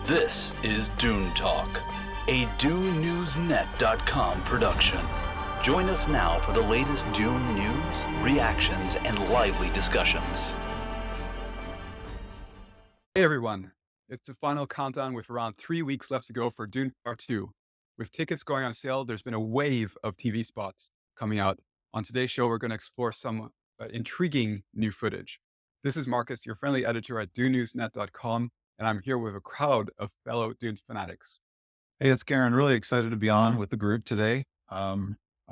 This is DUNE Talk, a DUNENewsNet.com production. Join us now for the latest Dune news, reactions, and lively discussions. Hey everyone, it's the final countdown with around 3 weeks left to go for Dune Part 2. With tickets going on sale, there's been a wave of TV spots coming out. On today's show, we're going to explore some intriguing new footage. This is Marcus, your friendly editor at DUNENewsNet.com, and I'm here with a crowd of fellow Dune fanatics. Hey, it's Garin. Really excited to be on with the group today. I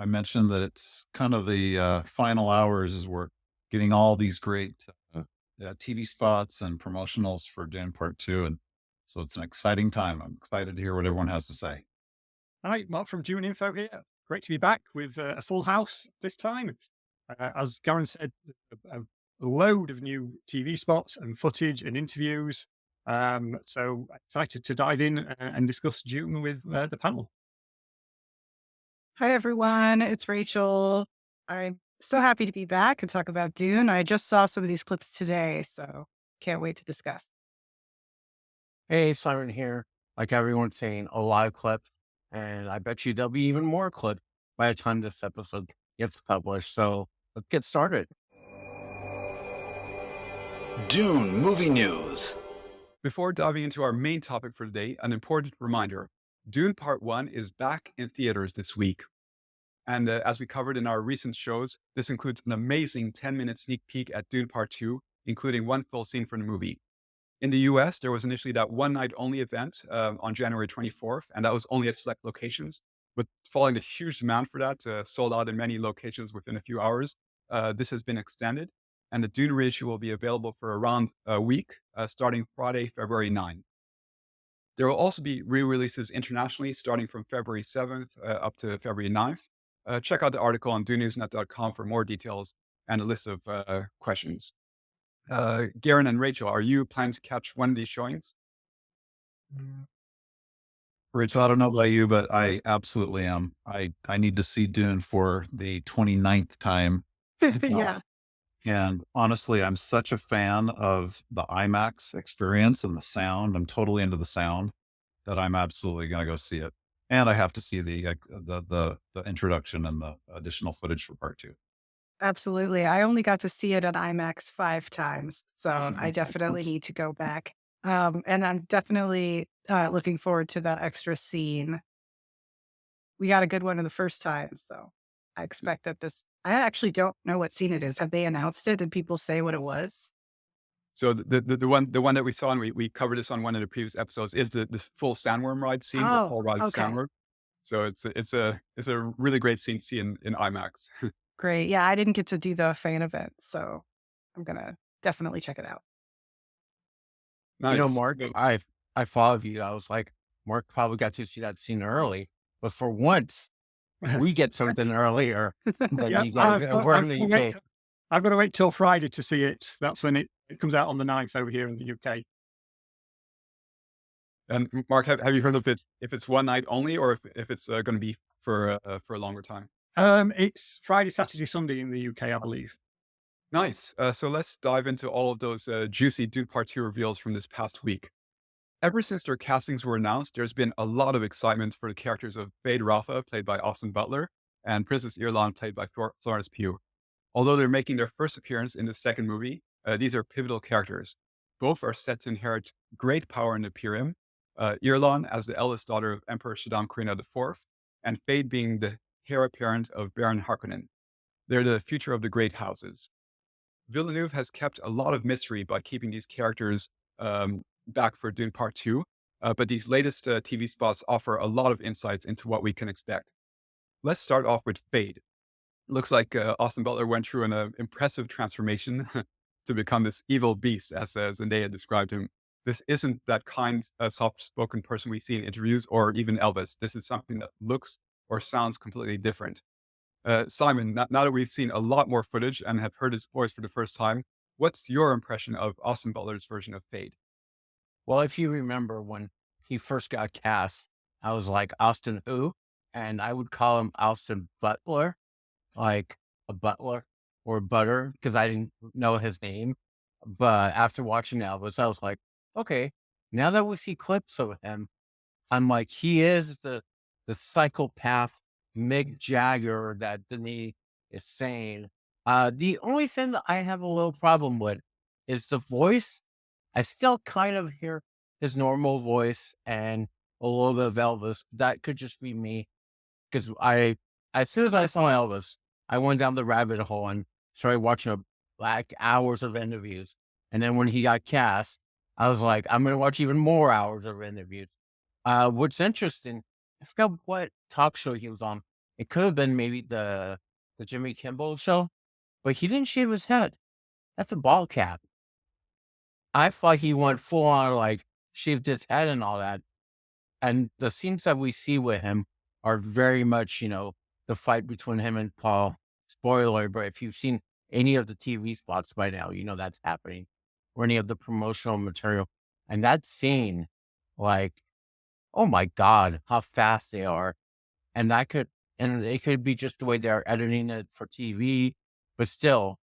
mentioned that it's kind of the final hours as we're getting all these great TV spots and promotionals for Dune Part 2. And so it's an exciting time. I'm excited to hear what everyone has to say. Hi, Mark from Dune Info here. Great to be back with a full house this time. As Garin said, a load of new TV spots and footage and interviews. So excited to dive in and discuss Dune with the panel. Hi, everyone. It's Rachel. I'm so happy to be back and talk about Dune. I just saw some of these clips today, so can't wait to discuss. Hey, Simon here. Like everyone's saying, a lot of clips, and I bet you there'll be even more clips by the time this episode gets published. So let's get started. Dune Movie News. Before diving into our main topic for today, an important reminder. Dune Part 1 is back in theaters this week. And as we covered in our recent shows, this includes an amazing 10-minute sneak peek at Dune Part 2, including one full scene from the movie. In the US, there was initially that one-night-only event on January 24th, and that was only at select locations. But following the huge demand for that, sold out in many locations within a few hours, this has been extended, and the Dune reissue will be available for around a week, starting Friday, February 9. There will also be re-releases internationally, starting from February 7th up to February 9th. Check out the article on DUNENewsNet.com for more details and a list of questions. Garin and Rachel, are you planning to catch one of these showings? Rachel, I don't know about you, but I absolutely am. I need to see Dune for the 29th time. Yeah. And honestly, I'm such a fan of the IMAX experience and the sound. I'm totally into the sound that I'm absolutely going to go see it. And I have to see the introduction and the additional footage for Part 2. Absolutely. I only got to see it at IMAX 5 times, so I definitely need to go back. And I'm definitely looking forward to that extra scene. We got a good one in the first time, so I expect that I actually don't know what scene it is. Have they announced it? Did people say what it was? So the one that we saw, and we covered this on one of the previous episodes, is the full sandworm ride scene where Paul rides okay. sandworm. So it's a really great scene to see in IMAX. Great. Yeah, I didn't get to do the fan event, so I'm gonna definitely check it out. Nice. You know, Mark, I followed you. I was like, Mark probably got to see that scene early, but for once, we get something earlier than Yeah, you guys. We're in the UK. I've got to wait till Friday to see it. That's when it comes out on the 9th over here in the UK. And Mark, have you heard of it? If it's one night only, or if it's going to be for a longer time? It's Friday, Saturday, Sunday in the UK, I believe. Nice. So let's dive into all of those juicy Dune Part 2 reveals from this past week. Ever since their castings were announced, there's been a lot of excitement for the characters of Feyd-Rautha, played by Austin Butler, and Princess Irulan, played by Florence Pugh. Although they're making their first appearance in the second movie, these are pivotal characters. Both are set to inherit great power in the Imperium. Irulan as the eldest daughter of Emperor Shaddam Krina IV, and Feyd being the heir apparent of Baron Harkonnen. They're the future of the great houses. Villeneuve has kept a lot of mystery by keeping these characters back for Dune Part 2, but these latest TV spots offer a lot of insights into what we can expect. Let's start off with Feyd. Looks like Austin Butler went through an impressive transformation to become this evil beast, as Zendaya described him. This isn't that kind, soft-spoken person we see in interviews or even Elvis. This is something that looks or sounds completely different. Simon, now that we've seen a lot more footage and have heard his voice for the first time, what's your impression of Austin Butler's version of Feyd? Well, if you remember when he first got cast, I was like, Austin who? And I would call him Austin Butler, like a butler or butter, because I didn't know his name. But after watching Elvis, I was like, okay, Now that we see clips of him, I'm like, he is the psychopath Mick Jagger that Denis is saying. The only thing that I have a little problem with is the voice. I still kind of hear his normal voice and a little bit of Elvis. That could just be me, because as soon as I saw Elvis, I went down the rabbit hole and started watching like hours of interviews. And then when he got cast, I was like, I'm going to watch even more hours of interviews. What's interesting, I forgot what talk show he was on. It could have been maybe the Jimmy Kimmel show, but he didn't shave his head. That's a ball cap. I thought he went full on, like, shaved his head and all that. And the scenes that we see with him are very much, the fight between him and Paul. Spoiler, but if you've seen any of the TV spots by now, you know that's happening, or any of the promotional material. And that scene, like, oh my God, how fast they are. And it could be just the way they're editing it for TV, but still,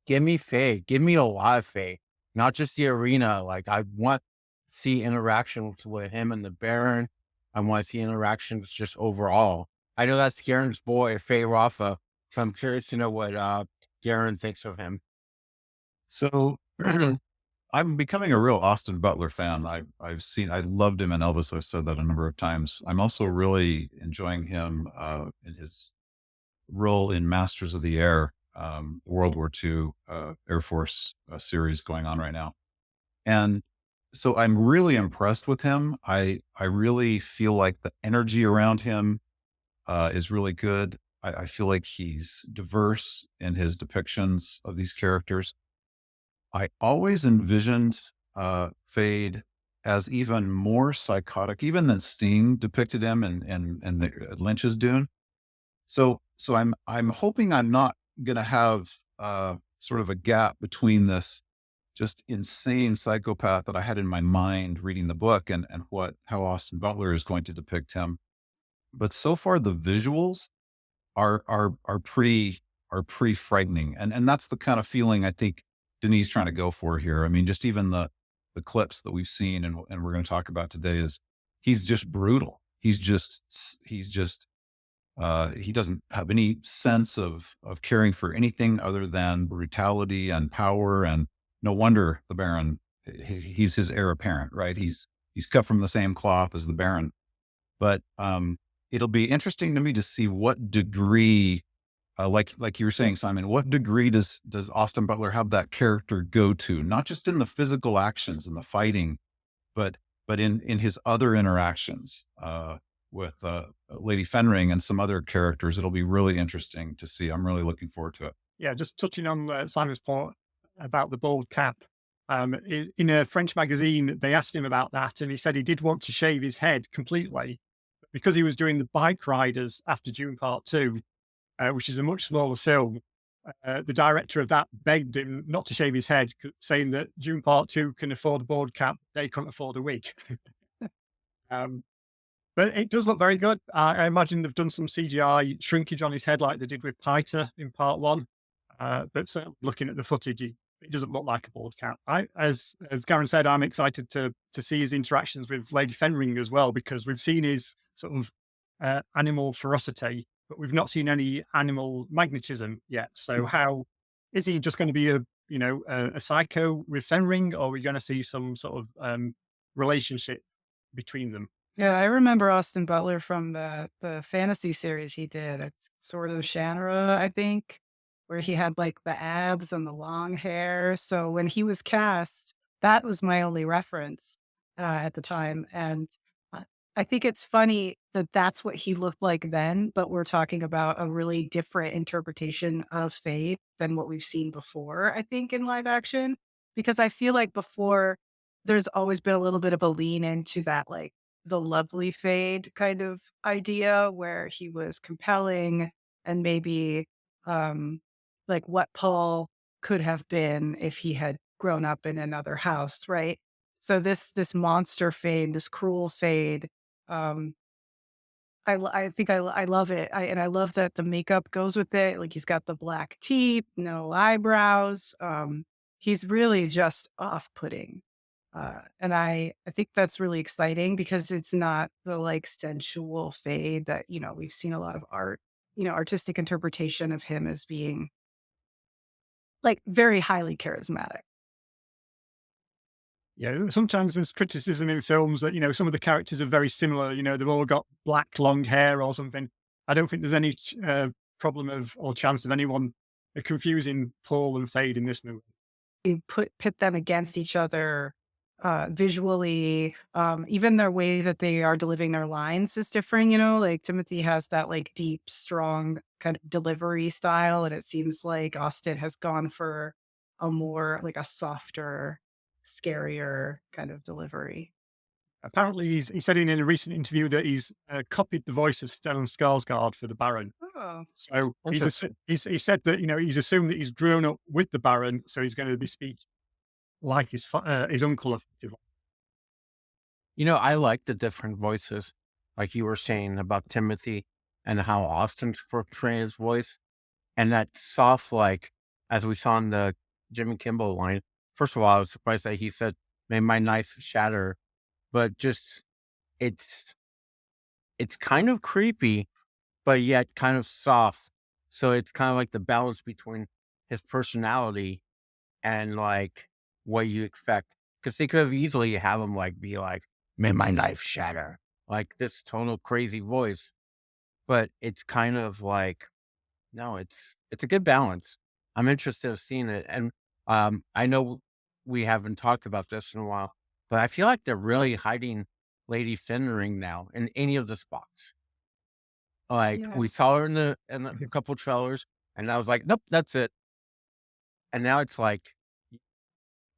give me Faye. Give me a lot of Faye, not just the arena. Like, I want to see interactions with him and the Baron. I want to see interactions just overall. I know that's Garen's boy, Feyd-Rautha, so I'm curious to know what Garin thinks of him. So I'm becoming a real Austin Butler fan. I loved him in Elvis. I've said that a number of times. I'm also really enjoying him in his role in Masters of the Air, World War II Air Force series going on right now. And so I'm really impressed with him. I really feel like the energy around him is really good. I feel like he's diverse in his depictions of these characters. I always envisioned Feyd as even more psychotic, even than Sting depicted him in the Lynch's Dune. So I'm hoping I'm not going to have sort of a gap between this just insane psychopath that I had in my mind reading the book and how Austin Butler is going to depict him. But so far the visuals are pretty frightening. And that's the kind of feeling I think Denis trying to go for here. I mean, just even the clips that we've seen and we're going to talk about today is he's just brutal. He's just he doesn't have any sense of caring for anything other than brutality and power. And no wonder the Baron, he's his heir apparent, right? He's cut from the same cloth as the Baron. But it'll be interesting to me to see what degree, like you were saying, Simon, what degree does Austin Butler have that character go to? Not just in the physical actions and the fighting, but in his other interactions with Lady Fenring and some other characters. It'll be really interesting to see. I'm really looking forward to it. Yeah, just touching on Simon's point about the bald cap. In a French magazine, they asked him about that, and he said he did want to shave his head completely, but because he was doing the Bike Riders after Dune Part 2, which is a much smaller film, the director of that begged him not to shave his head, saying that Dune Part 2 can afford a bald cap, they couldn't afford a wig. But it does look very good. I imagine they've done some CGI shrinkage on his head like they did with Piter in Part 1. But looking at the footage, it doesn't look like a bald cap. As Garin said, I'm excited to see his interactions with Lady Fenring as well, because we've seen his sort of animal ferocity, but we've not seen any animal magnetism yet. So how is he just going to be a psycho with Fenring, or are we going to see some sort of relationship between them? Yeah, I remember Austin Butler from the fantasy series he did. It's sort of Shanra, I think, where he had like the abs and the long hair. So when he was cast, that was my only reference at the time. And I think it's funny that that's what he looked like then, but we're talking about a really different interpretation of Feyd than what we've seen before, I think, in live action. Because I feel like before, there's always been a little bit of a lean into that, like, the lovely Feyd kind of idea where he was compelling and maybe like what Paul could have been if he had grown up in another house, right? So this monster Feyd, this cruel Feyd, um, I think I love it. And I love that the makeup goes with it. Like he's got the black teeth, no eyebrows. He's really just off-putting. And I think that's really exciting because it's not the like sensual fade that, we've seen a lot of artistic interpretation of him as being like very highly charismatic. Yeah, sometimes there's criticism in films that, some of the characters are very similar. They've all got black, long hair or something. I don't think there's any problem or chance of anyone confusing Paul and Feyd in this movie. You pit them against each other visually. Even their way that they are delivering their lines is different. Like Timothy has that like deep, strong kind of delivery style, and it seems like Austin has gone for a more like a softer, scarier kind of delivery. Apparently, he said in a recent interview that he's copied the voice of Stellan Skarsgård for the Baron. Oh, So Interesting. he said that he's assumed that he's grown up with the Baron, so he's going to be speaking like his uncle. Effectively. I like the different voices, like you were saying about Timothy and how Austin's portraying his voice. And that soft, like, as we saw in the Jimmy Kimmel line. First of all, I was surprised that he said, "May my knife shatter," but just it's it's kind of creepy, but yet kind of soft. So it's kind of like the balance between his personality and like what you expect. Because they could have easily have him like be like, "May my knife shatter," like this tonal crazy voice. But it's kind of like, no, it's a good balance. I'm interested in seeing it, and I know we haven't talked about this in a while, but I feel like they're really hiding Lady Fingering now in any of the spots. Like yeah. we saw her in a couple trailers, and I was like, nope, that's it. And now it's like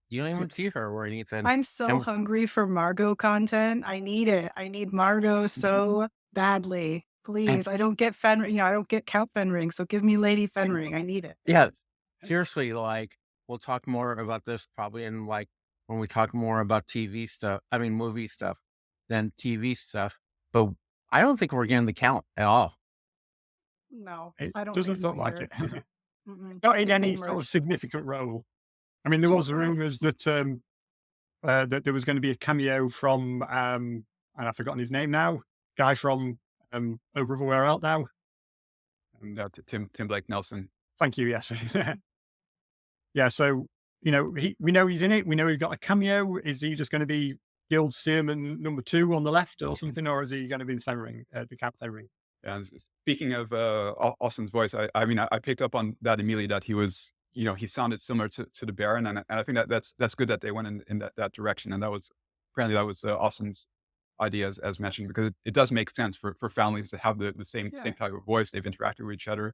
you don't even see her or anything. I'm so And hungry for Margot content. I need it. I need Margot so badly. and Please. I don't get I don't get Count Fenring, so give me Lady Fenring. I need it. yeah, seriously, like we'll talk more about this probably in like when we talk more about TV stuff. I mean, movie stuff than TV stuff. But I don't think we're getting the count at all. No, It I don't doesn't think so look like either. it. Mm-mm. Not in any They sort of merged. significant role. I mean, there was rumors that that there was going to be a cameo from and I've forgotten his name now. Guy from Oh Brother Where Art Thou? And Tim Blake Nelson. Thank you. Yes. Yeah. So we know he's in it. We know he's got a cameo. Is he just going to be Guild Steerman number 2 on the left or something, or is he going to be Fenring, the Cap Fenring? And speaking of Austin's voice, I mean, I picked up on that immediately that he was, he sounded similar to the Baron, and I think that's good that they went in that direction, and that was Austin's idea as mentioned, because it does make sense for families to have the same Yeah. type of voice. They've interacted with each other,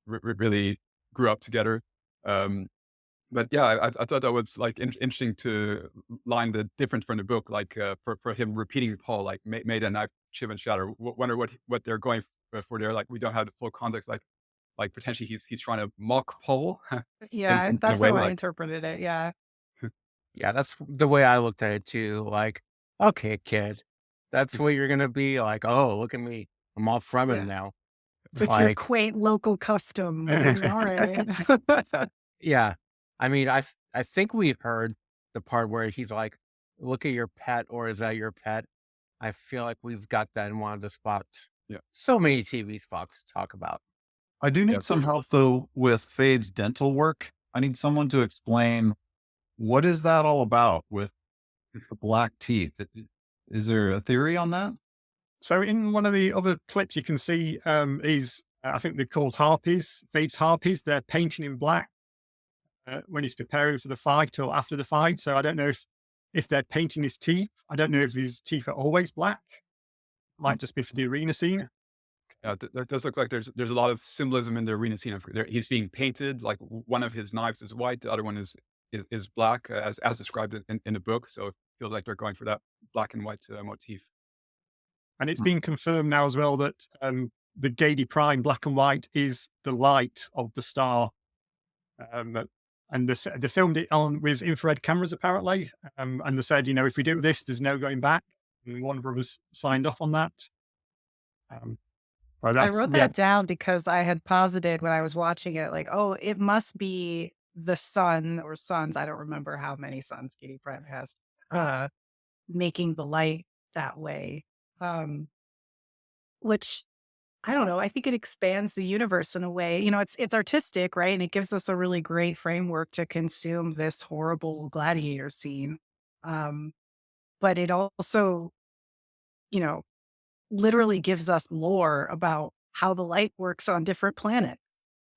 really grew up together. But yeah, I thought that was like interesting to line the difference from the book, like for him repeating Paul, like made a knife shiv and shatter. Wonder what they're going for there. Like we don't have the full context. Like potentially he's trying to mock Paul Yeah, in a that's way how I like interpreted it. Yeah. Yeah, that's the way I looked at it too. Like, okay, kid, that's what you're gonna be like. Oh, look at me, I'm all from him Yeah. now. It's like your Like, quaint local custom. All right. yeah. I mean, I think we've heard the part where he's like, "Look at your pet," or "Is that your pet?" I feel like we've got that in one of the spots. Yeah. So many TV spots to talk about. I do Yeah. need some help though with Fade's dental work. I need someone to explain what is that all about with the black teeth. Is there a theory on that? So in one of the other clips, you can see is I think they're called harpies, Fade's harpies. They're painting in black when he's preparing for the fight or after the fight. So I don't know if they're painting his teeth. I don't know if his teeth are always black. Might just be for the arena scene. That does look like there's a lot of symbolism in the arena scene. He's being painted, like one of his knives is white, the other one is black, as described in the book. So it feels like they're going for that black and white motif. And it's been confirmed now as well that the Gady Prime black and white is the light of the star. And they filmed it on with infrared cameras apparently. And they said, if we do this, there's no going back. And Warner Brothers signed off on that. But I wrote that down because I had posited when I was watching it, like, oh, it must be the sun or sons, I don't remember how many sons Katie Pratt has, uh, making the light that way. Um, which I don't know, I think it expands the universe in a way. It's artistic, right? And it gives us a really great framework to consume this horrible gladiator scene. Um, but it also, you know, literally gives us lore about how the light works on different planets.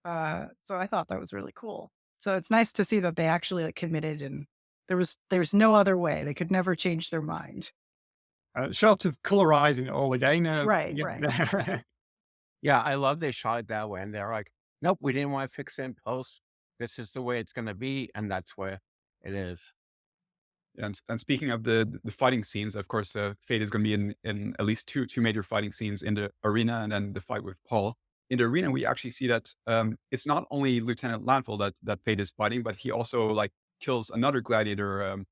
So I thought that was really cool. So it's nice to see that they actually like committed, and there's no other way. They could never change their mind. Short of colorizing it all again. Right, right. Yeah. Yeah, I love they shot it that way. And they're like, nope, we didn't want to fix it in post. This is the way it's going to be. And that's where it is. And speaking of the fighting scenes, of course, Feyd is going to be in at least two major fighting scenes in the arena, and then the fight with Paul. In the arena, we actually see that it's not only Lieutenant Landfall that Feyd is fighting, but he also like kills another gladiator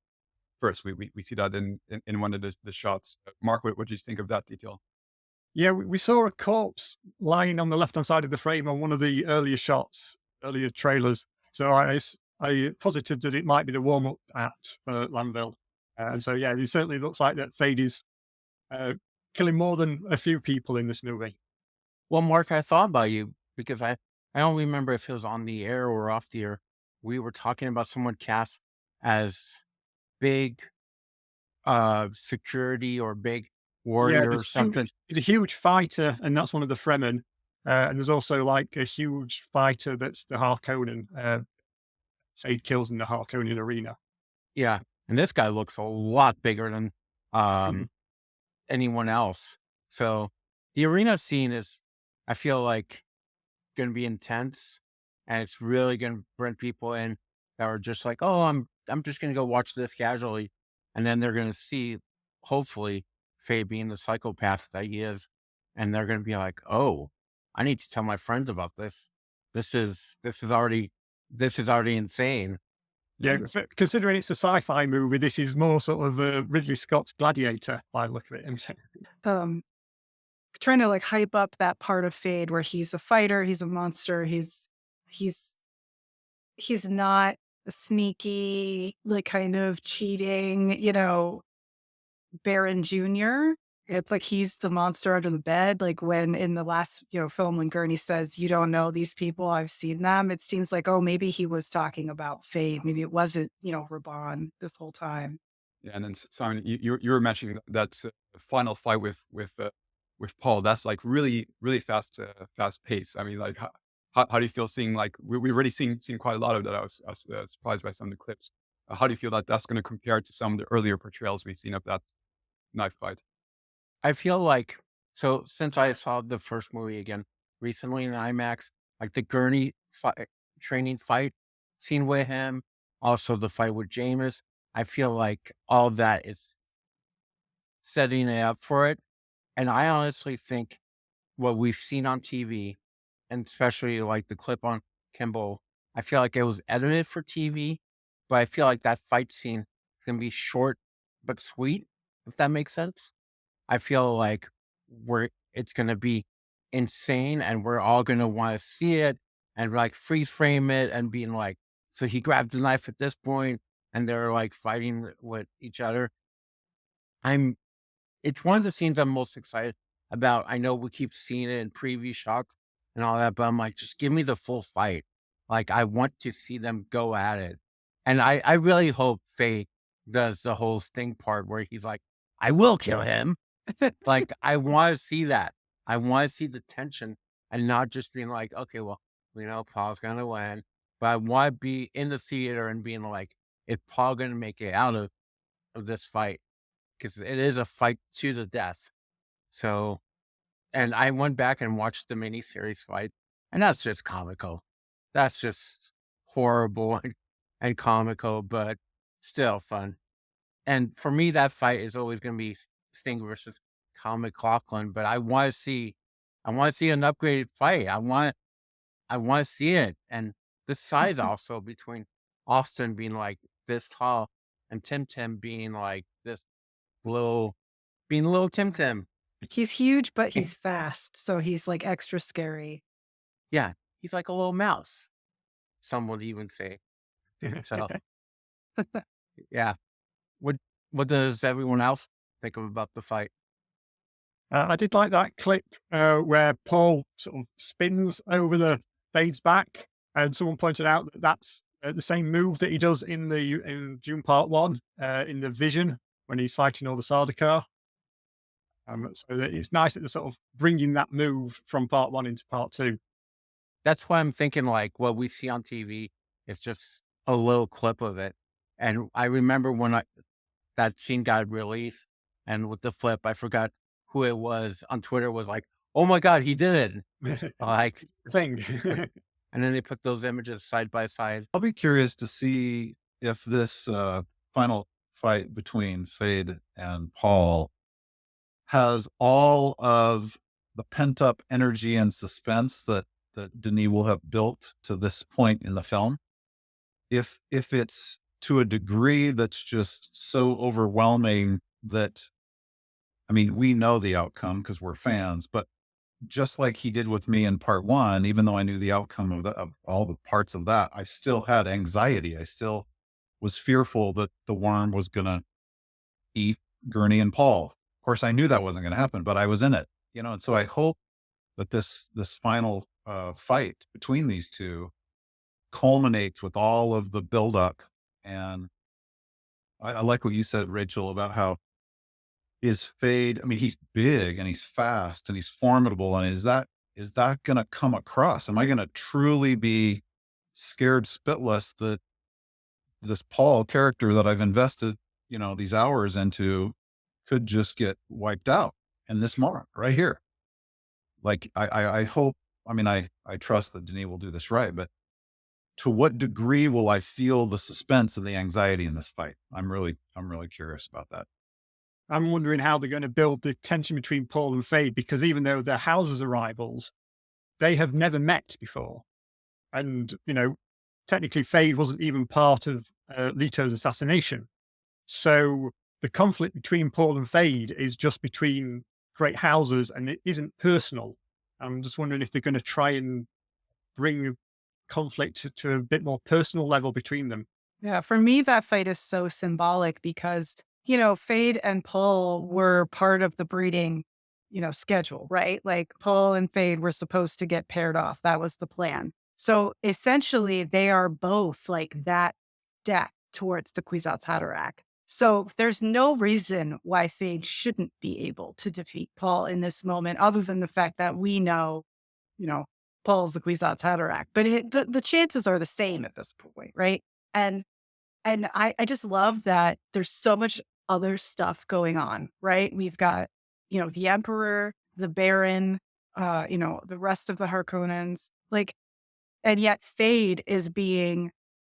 first. We see that in one of the shots. Mark, what do you think of that detail? Yeah, we saw a corpse lying on the left-hand side of the frame on one of the earlier shots, earlier trailers. So I posited that it might be the warm-up act for Lanville. And so, yeah, it certainly looks like that Feyd is killing more than a few people in this movie. Well, Mark, I thought about you because I don't remember if it was on the air or off the air. We were talking about someone cast as big security or big Yeah, warrior or something. he's a huge fighter, and that's one of the Fremen. And there's also like a huge fighter that's the Harkonnen. Feyd kills in the Harkonnen arena. Yeah. And this guy looks a lot bigger than anyone else. So the arena scene is, I feel like, going to be intense, and it's really going to bring people in that are just like, oh, I'm just going to go watch this casually, and then they're going to see, hopefully, Faye being the psychopath that he is, and they're going to be like, oh, I need to tell my friends about this. This is already insane. Yeah, considering it's a sci-fi movie, this is more sort of Ridley Scott's Gladiator by the look of it. Um, trying to like hype up that part of Feyd where he's a fighter, he's a monster, he's not a sneaky, like kind of cheating, Baron Jr. It's like he's the monster under the bed. Like when in the last, film when Gurney says, "You don't know these people, I've seen them." It seems like, oh, maybe he was talking about Feyd. Maybe it wasn't, Raban this whole time. Yeah, and then Simon, you were mentioning that final fight with Paul. That's like really fast pace. I mean, like how do you feel seeing like we already seen quite a lot of that. I was surprised by some of the clips. How do you feel that that's going to compare to some of the earlier portrayals we've seen of that knife fight? I feel like, so since I saw the first movie again recently in IMAX, like the Gurney training fight scene with him, also the fight with Jameis, I feel like all that is setting it up for it. And I honestly think what we've seen on TV, and especially like the clip on Kimball, I feel like it was edited for TV, but I feel like that fight scene is going to be short but sweet, if that makes sense. I feel like it's going to be insane, and we're all going to want to see it and like freeze frame it and being like, so he grabbed the knife at this point and they're like fighting with each other. It's one of the scenes I'm most excited about. I know we keep seeing it in preview shots and all that, but I'm like, just give me the full fight. Like, I want to see them go at it. And I really hope Faye does the whole sting part where he's like, I will kill him. Like, I want to see that. I want to see the tension and not just being like, okay, well, we know Paul's going to win. But I want to be in the theater and being like, is Paul going to make it out of this fight? Because it is a fight to the death. So, and I went back and watched the miniseries fight, and that's just comical. That's just horrible and comical, but still fun. And for me, that fight is always going to be Sting versus Kyle MacLachlan. But I want to see an upgraded fight. I want to see it, and the size also between Austin being like this tall and Tim Tim being like this little Tim Tim. He's huge, but he's fast, so he's like extra scary. Yeah, he's like a little mouse, some would even say. So yeah. What what does everyone else think about the fight? I did like that clip where Paul sort of spins over the Fade's back, and someone pointed out that that's the same move that he does in Dune Part One in the Vision when he's fighting all the Sardaukar. So that it's nice that they're sort of bringing that move from Part One into Part Two. That's why I'm thinking like what we see on TV is just a little clip of it. And I remember when that scene got released and with the flip, I forgot who it was on Twitter was like, oh my God, he did it. Like, Thing. and then they put those images side by side. I'll be curious to see if this final fight between Feyd and Paul has all of the pent up energy and suspense that Denis will have built to this point in the film. If it's to a degree that's just so overwhelming that, I mean, we know the outcome because we're fans, but just like he did with me in part one, even though I knew the outcome of all the parts of that, I still had anxiety. I still was fearful that the worm was going to eat Gurney and Paul. Of course, I knew that wasn't going to happen, but I was in it, and so I hope that this final fight between these two culminates with all of the buildup. And I like what you said, Rachel, about how is Feyd. I mean, he's big and he's fast and he's formidable. And is that going to come across? Am I going to truly be scared spitless that this Paul character that I've invested, these hours into could just get wiped out in this moment right here? Like, I hope, I mean, I trust that Denis will do this right, but to what degree will I feel the suspense and the anxiety in this fight? I'm really curious about that. I'm wondering how they're going to build the tension between Paul and Feyd, because even though their houses are rivals, they have never met before. And, technically Feyd wasn't even part of Leto's assassination. So the conflict between Paul and Feyd is just between great houses and it isn't personal. I'm just wondering if they're going to try and bring conflict to a bit more personal level between them. Yeah, for me, that fight is so symbolic because, Feyd and Paul were part of the breeding, schedule, right? Like Paul and Feyd were supposed to get paired off. That was the plan. So essentially, they are both like that step towards the Kwisatz Haderach. So there's no reason why Feyd shouldn't be able to defeat Paul in this moment, other than the fact that we know, Paul's the Kwisatz Haderach. But the chances are the same at this point, right? And I just love that there's so much other stuff going on, right? We've got, the Emperor, the Baron, the rest of the Harkonnens, like, and yet Feyd is being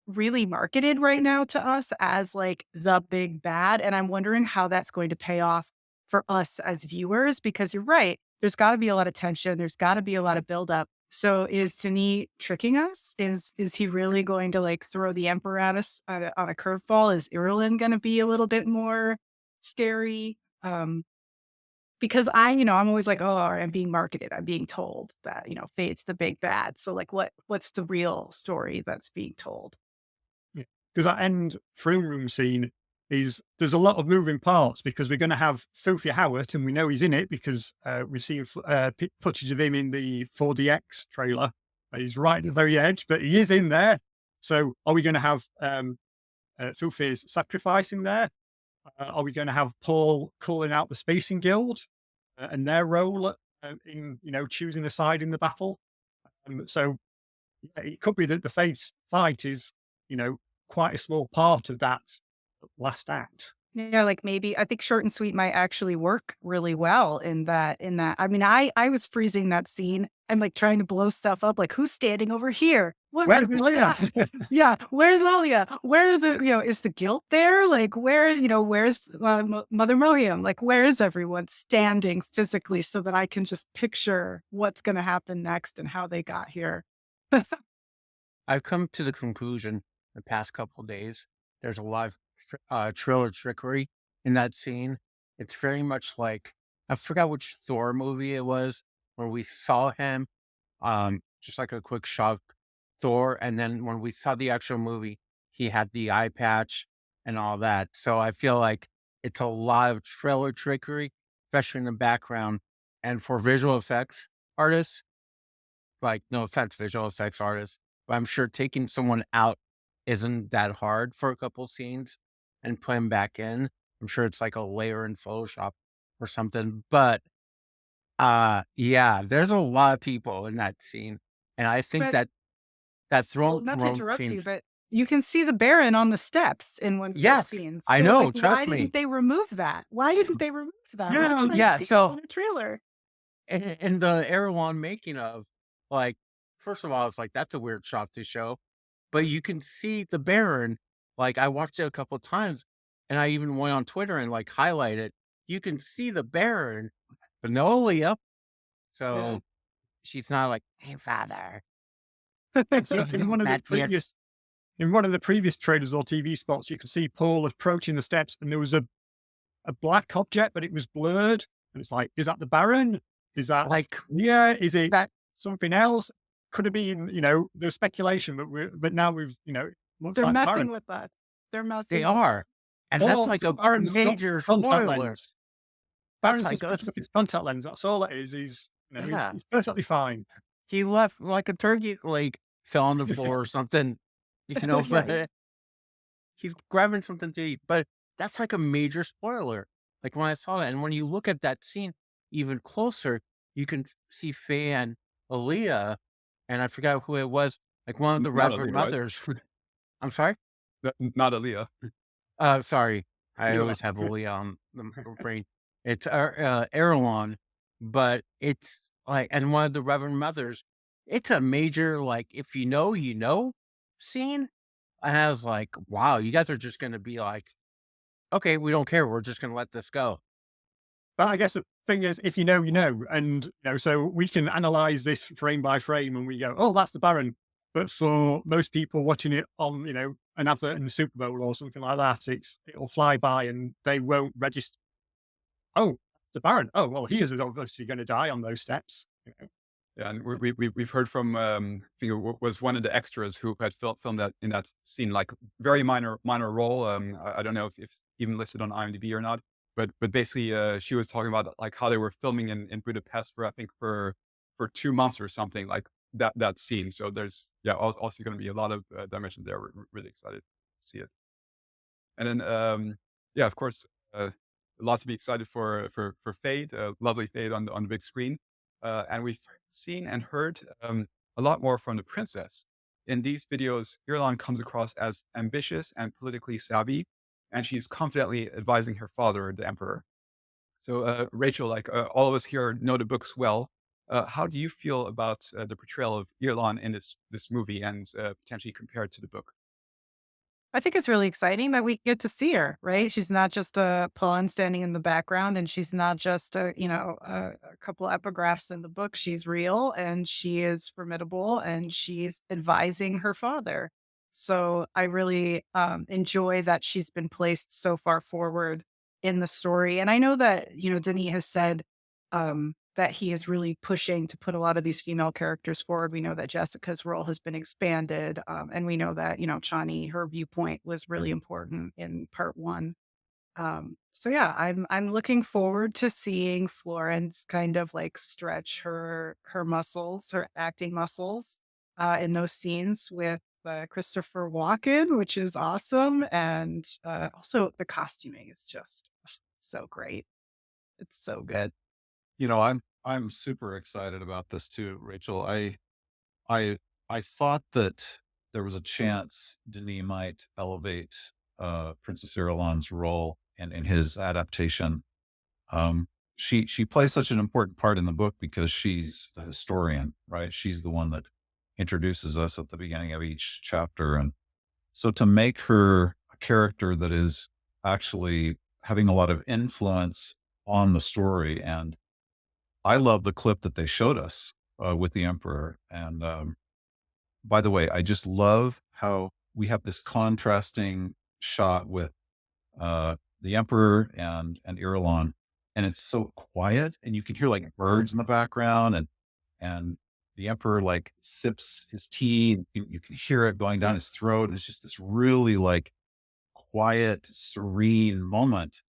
really marketed right now to us as like the big bad. And I'm wondering how that's going to pay off for us as viewers, because you're right. There's got to be a lot of tension. There's got to be a lot of buildup. So is Denis tricking us? Is he really going to like throw the Emperor at us on a curveball? Is Irulan going to be a little bit more scary? Because I'm always like, oh, I'm being marketed. I'm being told that, Feyd's the big bad. So like, what's the real story that's being told? Because that end throne room scene there's a lot of moving parts, because we're going to have Thufir Hawat, and we know he's in it because we've seen footage of him in the 4DX trailer. He's right at the very edge, but he is in there. So are we going to have Thufir's sacrifice in there? Are we going to have Paul calling out the Spacing Guild and their role in choosing a side in the battle? So yeah, it could be that the Feyd fight is quite a small part of that last act. Yeah, like maybe I think short and sweet might actually work really well in that. I mean, I was freezing that scene. I'm like trying to blow stuff up. Like, who's standing over here? Where's Leia? Yeah, where's Alia? Where are is the guilt there? Like, where's Mother Miriam? Like, where is everyone standing physically so that I can just picture what's going to happen next and how they got here? I've come to the conclusion the past couple of days, there's a lot of trailer trickery in that scene. It's very much like, I forgot which Thor movie it was, where we saw him, just like a quick shot, Thor. And then when we saw the actual movie, he had the eye patch and all that. So I feel like it's a lot of trailer trickery, especially in the background. And for visual effects artists, like no offense, visual effects artists, but I'm sure taking someone out isn't that hard for a couple scenes and put them back in. I'm sure it's like a layer in Photoshop or something. But yeah, there's a lot of people in that scene. And I think But that well, throne not to throne interrupt you, change. but you can see the Baron on the steps in one of the Yes, scenes. I So, know. like, why Trust me. didn't they remove that? Why didn't they remove that? Why Yeah, did I Yeah. see it So on a trailer? in the Erewhon making of, like, first of all, it's like that's a weird shot to show, but you can see the Baron. Like I watched it a couple of times, and I even went on Twitter and like highlight it. You can see the Baron, but no Leah. Yeah. So she's not like, "Hey, father." So in one of the That's the previous in one of the previous trailers or TV spots, you could see Paul approaching the steps, and there was a black object, but it was blurred. And it's like, is that the Baron? Is that like Is it that. something else? Could have been, there's speculation, but now we've, looks They're like the messing Baron. with us. They're They messing with are, and that's Or like the a Baron's got major contact spoiler. lens. That's Baron's like just picking us. up his contact lens. That's all it is. Yeah. He's perfectly fine. He left like a turkey, like fell on the floor or something, Right. but he's grabbing something to eat. But that's like a major spoiler. Like when I saw that, and when you look at that scene even closer, you can see Faye and Aaliyah, and I forgot who it was, like one of the Not Reverend Aaliyah, right? Mothers. I'm sorry? Not Aaliyah. Sorry. I You're always have Aaliyah on the brain. It's Erewhon, but it's like, and one of the Reverend Mothers, it's a major, like, if you know, you know scene. And I was like, wow, you guys are just going to be like, okay, we don't care. We're just going to let this go. But I guess the thing is, if you know, you know, and so we can analyze this frame by frame, and we go, "Oh, that's the Baron." But for most people watching it on, an advert in the Super Bowl or something like that, it'll fly by, and they won't register. Oh, that's the Baron. Oh, well, he is obviously going to die on those steps. Yeah, and we've heard from I think it was one of the extras who had filmed that in that scene, like very minor role. I don't know if it's even listed on IMDb or not, but basically she was talking about like how they were filming in Budapest for I think for 2 months or something like that scene. So there's also going to be a lot of dimension there. We're really excited to see it. And then yeah, of course, a lot to be excited for Feyd, lovely Feyd on the big screen. And we've seen and heard a lot more from the princess. In these videos, Irulan comes across as ambitious and politically savvy, and she's confidently advising her father, the emperor. So, Rachel, like all of us here know the books well. How do you feel about the portrayal of Irulan in this movie and potentially compared to the book? I think it's really exciting that we get to see her, right? She's not just a pawn standing in the background, and she's not just a couple epigraphs in the book. She's real, and she is formidable, and she's advising her father. So I really enjoy that she's been placed so far forward in the story. And I know that, Denis has said that he is really pushing to put a lot of these female characters forward. We know that Jessica's role has been expanded. And we know that, Chani, her viewpoint was really important in part one. So yeah, I'm looking forward to seeing Florence kind of like stretch her muscles, her acting muscles, in those scenes with Christopher Walken, which is awesome. And also the costuming is just so great. It's so good. I'm super excited about this too, Rachel. I I thought that there was a chance Denis might elevate Princess Irulan's role in his adaptation. Um, she plays such an important part in the book because she's the historian, right? She's the one that introduces us at the beginning of each chapter, and so to make her a character that is actually having a lot of influence on the story. And I love the clip that they showed us with the emperor. And by the way, I just love how we have this contrasting shot with the emperor and Irulan, and it's so quiet, and you can hear like birds in the background, and the emperor like sips his tea, and you can hear it going down his throat. And it's just this really like quiet, serene moment.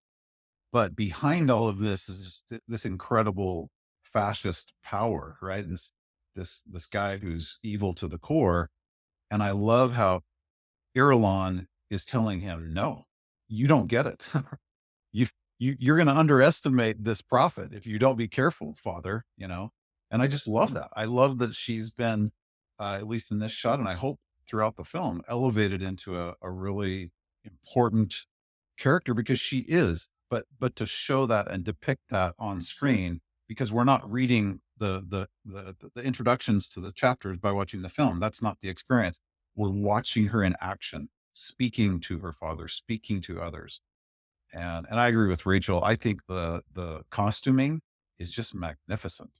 But behind all of this is this incredible fascist power, right? This guy who's evil to the core. And I love how Irulan is telling him, no, you don't get it. you, you're going to underestimate this prophet if you don't be careful, father, you know? And I just love that. I love that she's been, at least in this shot, and I hope throughout the film, elevated into a really important character, because she is, but to show that and depict that on screen, because we're not reading the introductions to the chapters by watching the film. That's not the experience. We're watching her in action, speaking to her father, speaking to others. And I agree with Rachel. I think the costuming is just magnificent.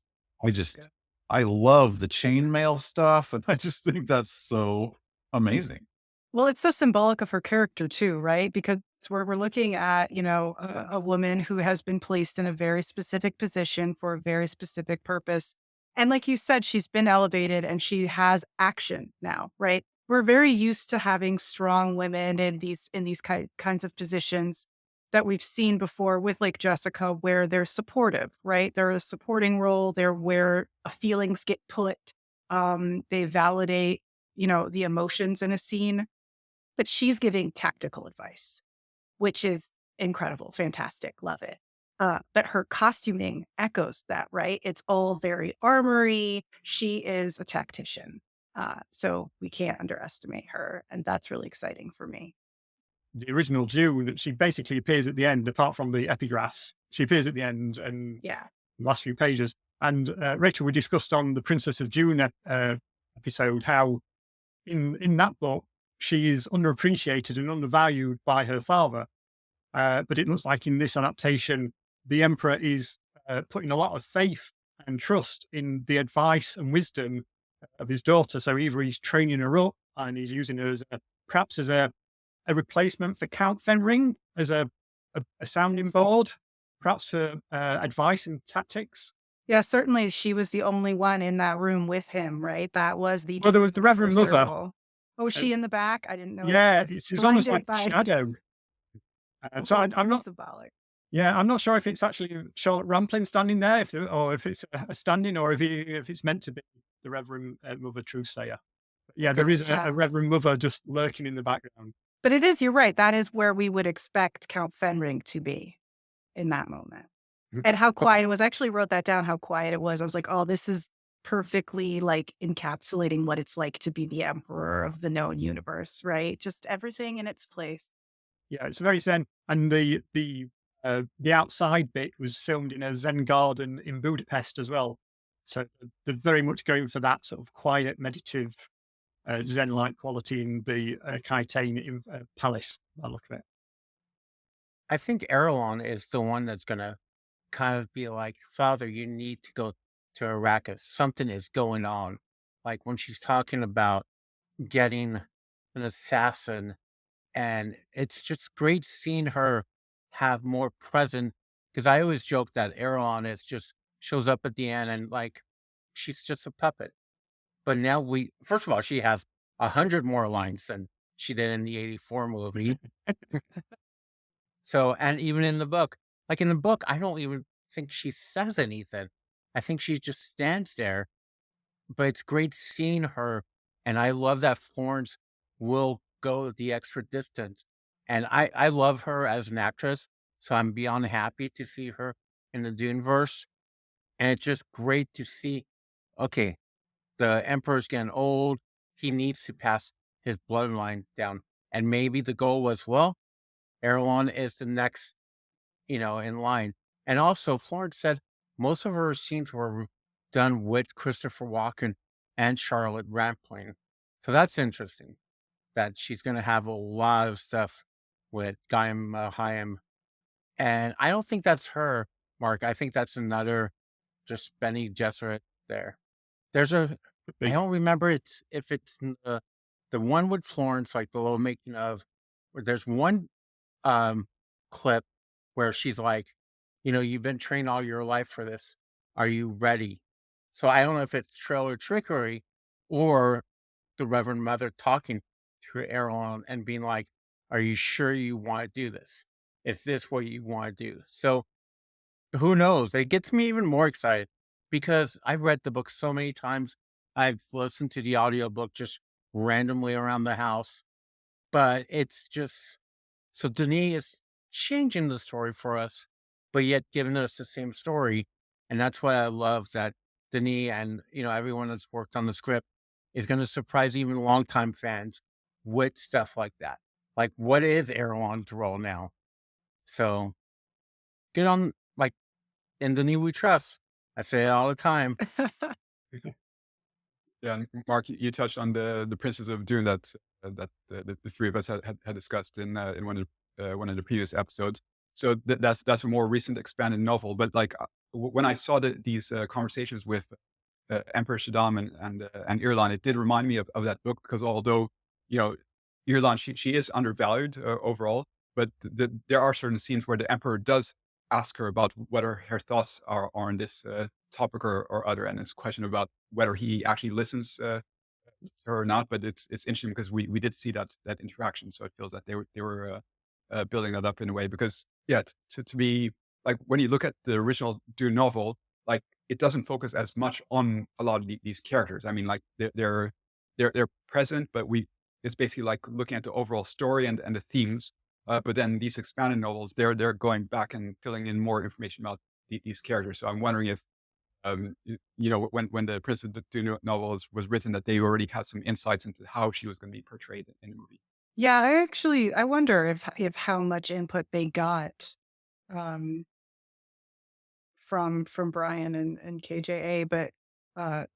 I love the chainmail stuff, and I just think that's so amazing. Well, it's so symbolic of her character too, right? Because we're looking at, a woman who has been placed in a very specific position for a very specific purpose. And like you said, she's been elevated and she has action now, right? We're very used to having strong women in these kinds of positions that we've seen before with like Jessica, where they're supportive, right? They're a supporting role. They're where feelings get put. They validate, the emotions in a scene. But she's giving tactical advice, which is incredible, fantastic, love it. But her costuming echoes that, right? It's all very armory. She is a tactician. So we can't underestimate her. And that's really exciting for me. The original Dune, she basically appears at the end, apart from the epigraphs. She appears at the end and Yeah. the last few pages. And Rachel, we discussed on the Princess of Dune episode how in that book, she is underappreciated and undervalued by her father. But it looks like in this adaptation, the emperor is putting a lot of faith and trust in the advice and wisdom of his daughter. So either he's training her up and he's using her as perhaps as a replacement for Count Fenring, as a sounding board, perhaps for advice and tactics. Yeah, certainly she was the only one in that room with him, right? That was the Well, there was the Reverend Mother. circle. Oh, was she in the back? I didn't know. Yeah, it's almost like Blinded by- shadow. So I'm not. symbolic. Yeah, I'm not sure if it's actually Charlotte Rampling standing there, or if it's a standing, or if it's meant to be the Reverend Mother Truthsayer. Yeah, there is a Reverend Mother just lurking in the background. But it is, you're right. That is where we would expect Count Fenring to be in that moment. And how quiet it was. I actually wrote that down, how quiet it was. I was like, oh, this is perfectly like encapsulating what it's like to be the emperor of the known universe, right? Just everything in its place. Yeah, it's very zen. And the outside bit was filmed in a Zen garden in Budapest as well. So they're very much going for that sort of quiet, meditative, Zen-like quality in the Kaitane palace, by the look of it. I think Irulan is the one that's going to kind of be like, Father, you need to go to Arrakis. Something is going on. Like when she's talking about getting an assassin, and it's just great seeing her have more present. Because I always joke that Irulan is just shows up at the end and like she's just a puppet. But now first of all, she has 100 more lines than she did in the '84 movie. So, and even in the book, like in the book, I don't even think she says anything. I think she just stands there. But it's great seeing her. And I love that Florence will go the extra distance. And I love her as an actress. So I'm beyond happy to see her in the Duneverse. And it's just great to see, okay, the Emperor's getting old. He needs to pass his bloodline down. And maybe the goal was, well, Irulan is the next, in line. And also, Florence said most of her scenes were done with Christopher Walken and Charlotte Rampling. So that's interesting that she's going to have a lot of stuff with Gaim Hayim. And I don't think that's her, Mark. I think that's another just Benny Gesserit there. There's I don't remember if it's the one with Florence, like the little making of, where there's one clip where she's like, you've been trained all your life for this. Are you ready? So I don't know if it's trailer trickery or the Reverend Mother talking to Erlen and being like, "Are you sure you want to do this? Is this what you want to do?" So who knows? It gets me even more excited because I've read the book so many times. I've listened to the audiobook just randomly around the house, but it's just so Denis is changing the story for us, but yet giving us the same story. And that's why I love that Denis and everyone that's worked on the script is going to surprise even longtime fans with stuff like that. Like, what is Erlon's role now? So get on, like, in Denis we trust. I say it all the time. Yeah, and Mark, you touched on the Princess of Dune that the three of us had discussed in one of the previous episodes. So that's a more recent expanded novel. But like when I saw these conversations with Emperor Shaddam and Irulan, it did remind me of that book because although you know Irulan she is undervalued overall, but there are certain scenes where the Emperor does ask her about whether her thoughts are on this topic or other, and it's a question about whether he actually listens to her or not. But it's interesting because we did see that interaction, so it feels that they were building that up in a way because yeah, to be like when you look at the original Dune novel, like it doesn't focus as much on a lot of these characters. I mean, like they're present, but it's basically like looking at the overall story and the themes. But then these expanded novels, they're going back and filling in more information about these characters. So I'm wondering if when the Princess Dune novel was written, that they already had some insights into how she was going to be portrayed in the movie. Yeah, I wonder if how much input they got um, from Brian and KJA, but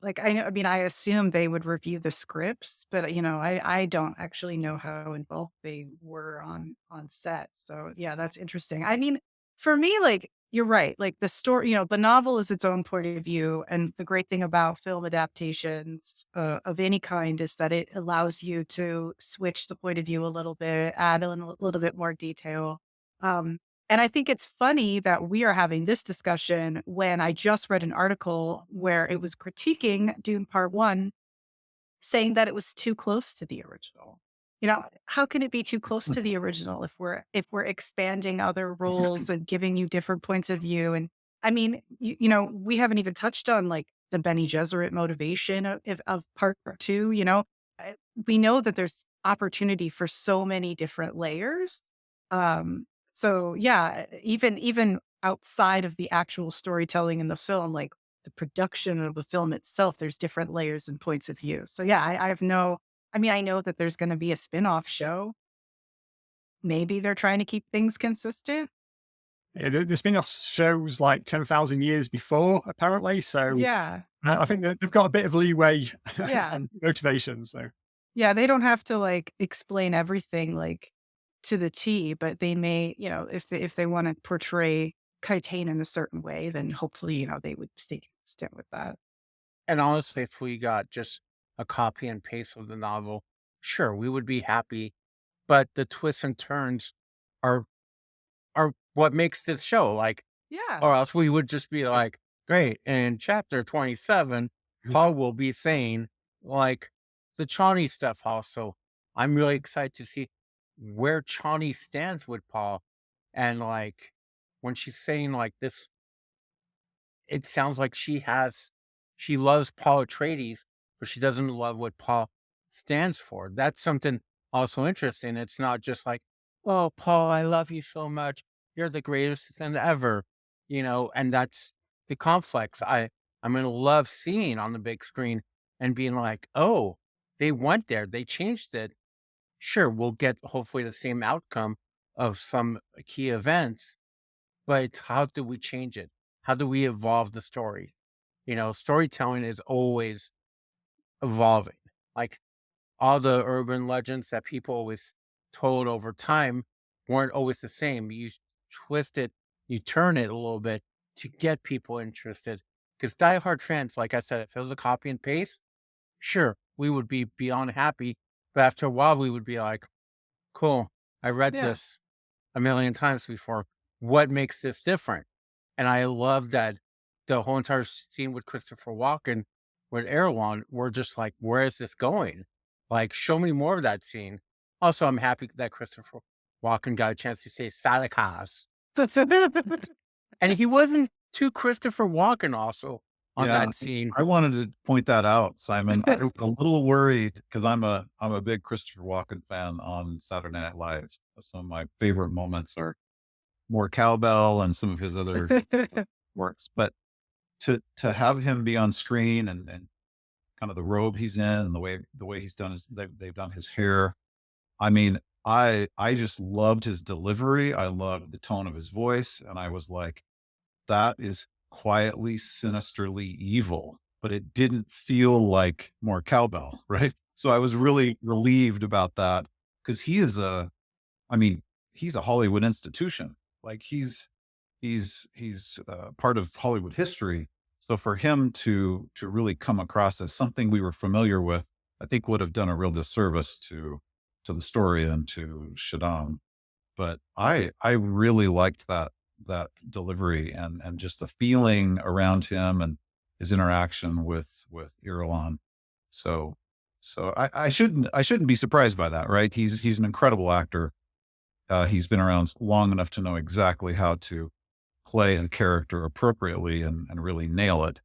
like I know, I mean, I assume they would review the scripts, but I don't actually know how involved they were on set. So yeah, that's interesting. I mean, for me, like you're right, like the story, the novel is its own point of view, and the great thing about film adaptations of any kind is that it allows you to switch the point of view a little bit, add a little bit more detail. Um, and I think it's funny that we are having this discussion when I just read an article where it was critiquing Dune Part 1, saying that it was too close to the original. How can it be too close to the original if we're expanding other roles and giving you different points of view? And I mean, we haven't even touched on like the Bene Gesserit motivation of Part 2. We know that there's opportunity for so many different layers. Um, so yeah, even outside of the actual storytelling in the film, like the production of the film itself, there's different layers and points of view. So yeah, I have no, I mean, I know that there's going to be a spin-off show. Maybe they're trying to keep things consistent. Yeah, the spin-off shows like 10,000 years before, apparently. So Yeah. I think that they've got a bit of leeway Yeah. and motivation. So Yeah. They don't have to like explain everything like to the T, but they may, if they want to portray Kaitain in a certain way, then hopefully, they would stay consistent with that. And honestly, if we got just a copy and paste of the novel, sure, we would be happy. But the twists and turns are are what makes this show. Like, Yeah. or else we would just be like, great. In chapter 27, Paul will be saying like the Chani stuff also. I'm really excited to see where Chani stands with Paul. And like when she's saying like this, it sounds like she loves Paul Atreides, but she doesn't love what Paul stands for. That's something also interesting. It's not just like, oh, Paul, I love you so much. You're the greatest thing ever, and that's the conflicts I'm gonna love seeing on the big screen and being like, oh, they went there, they changed it. Sure, we'll get hopefully the same outcome of some key events, but it's how do we change it? How do we evolve the story? Storytelling is always evolving. Like all the urban legends that people always told over time weren't always the same. You twist it, you turn it a little bit to get people interested. Because diehard fans, like I said, if it was a copy and paste, sure, we would be beyond happy. But after a while, we would be like, cool, I read Yeah. this a million times before. What makes this different? And I love that the whole entire scene with Christopher Walken with Irulan, we're just like, where is this going? Like, show me more of that scene. Also, I'm happy that Christopher Walken got a chance to say Salikas. And he wasn't too Christopher Walken also on Yeah, that scene. I wanted to point that out, Simon. I'm a little worried because I'm a big Christopher Walken fan on Saturday Night Live. Some of my favorite moments are more cowbell and some of his other works. But to have him be on screen and kind of the robe he's in and the way he's done they've done his hair. I mean, I just loved his delivery. I loved the tone of his voice, and I was like, that is quietly, sinisterly evil, but it didn't feel like more cowbell, right? So I was really relieved about that because he's a Hollywood institution. Like he's part of Hollywood history. So for him to really come across as something we were familiar with, I think would have done a real disservice to the story and to Shaddam. But I really liked that delivery and just the feeling around him and his interaction with Irulan. So I shouldn't be surprised by that, right? He's an incredible actor. He's been around long enough to know exactly how to play a character appropriately and really nail it.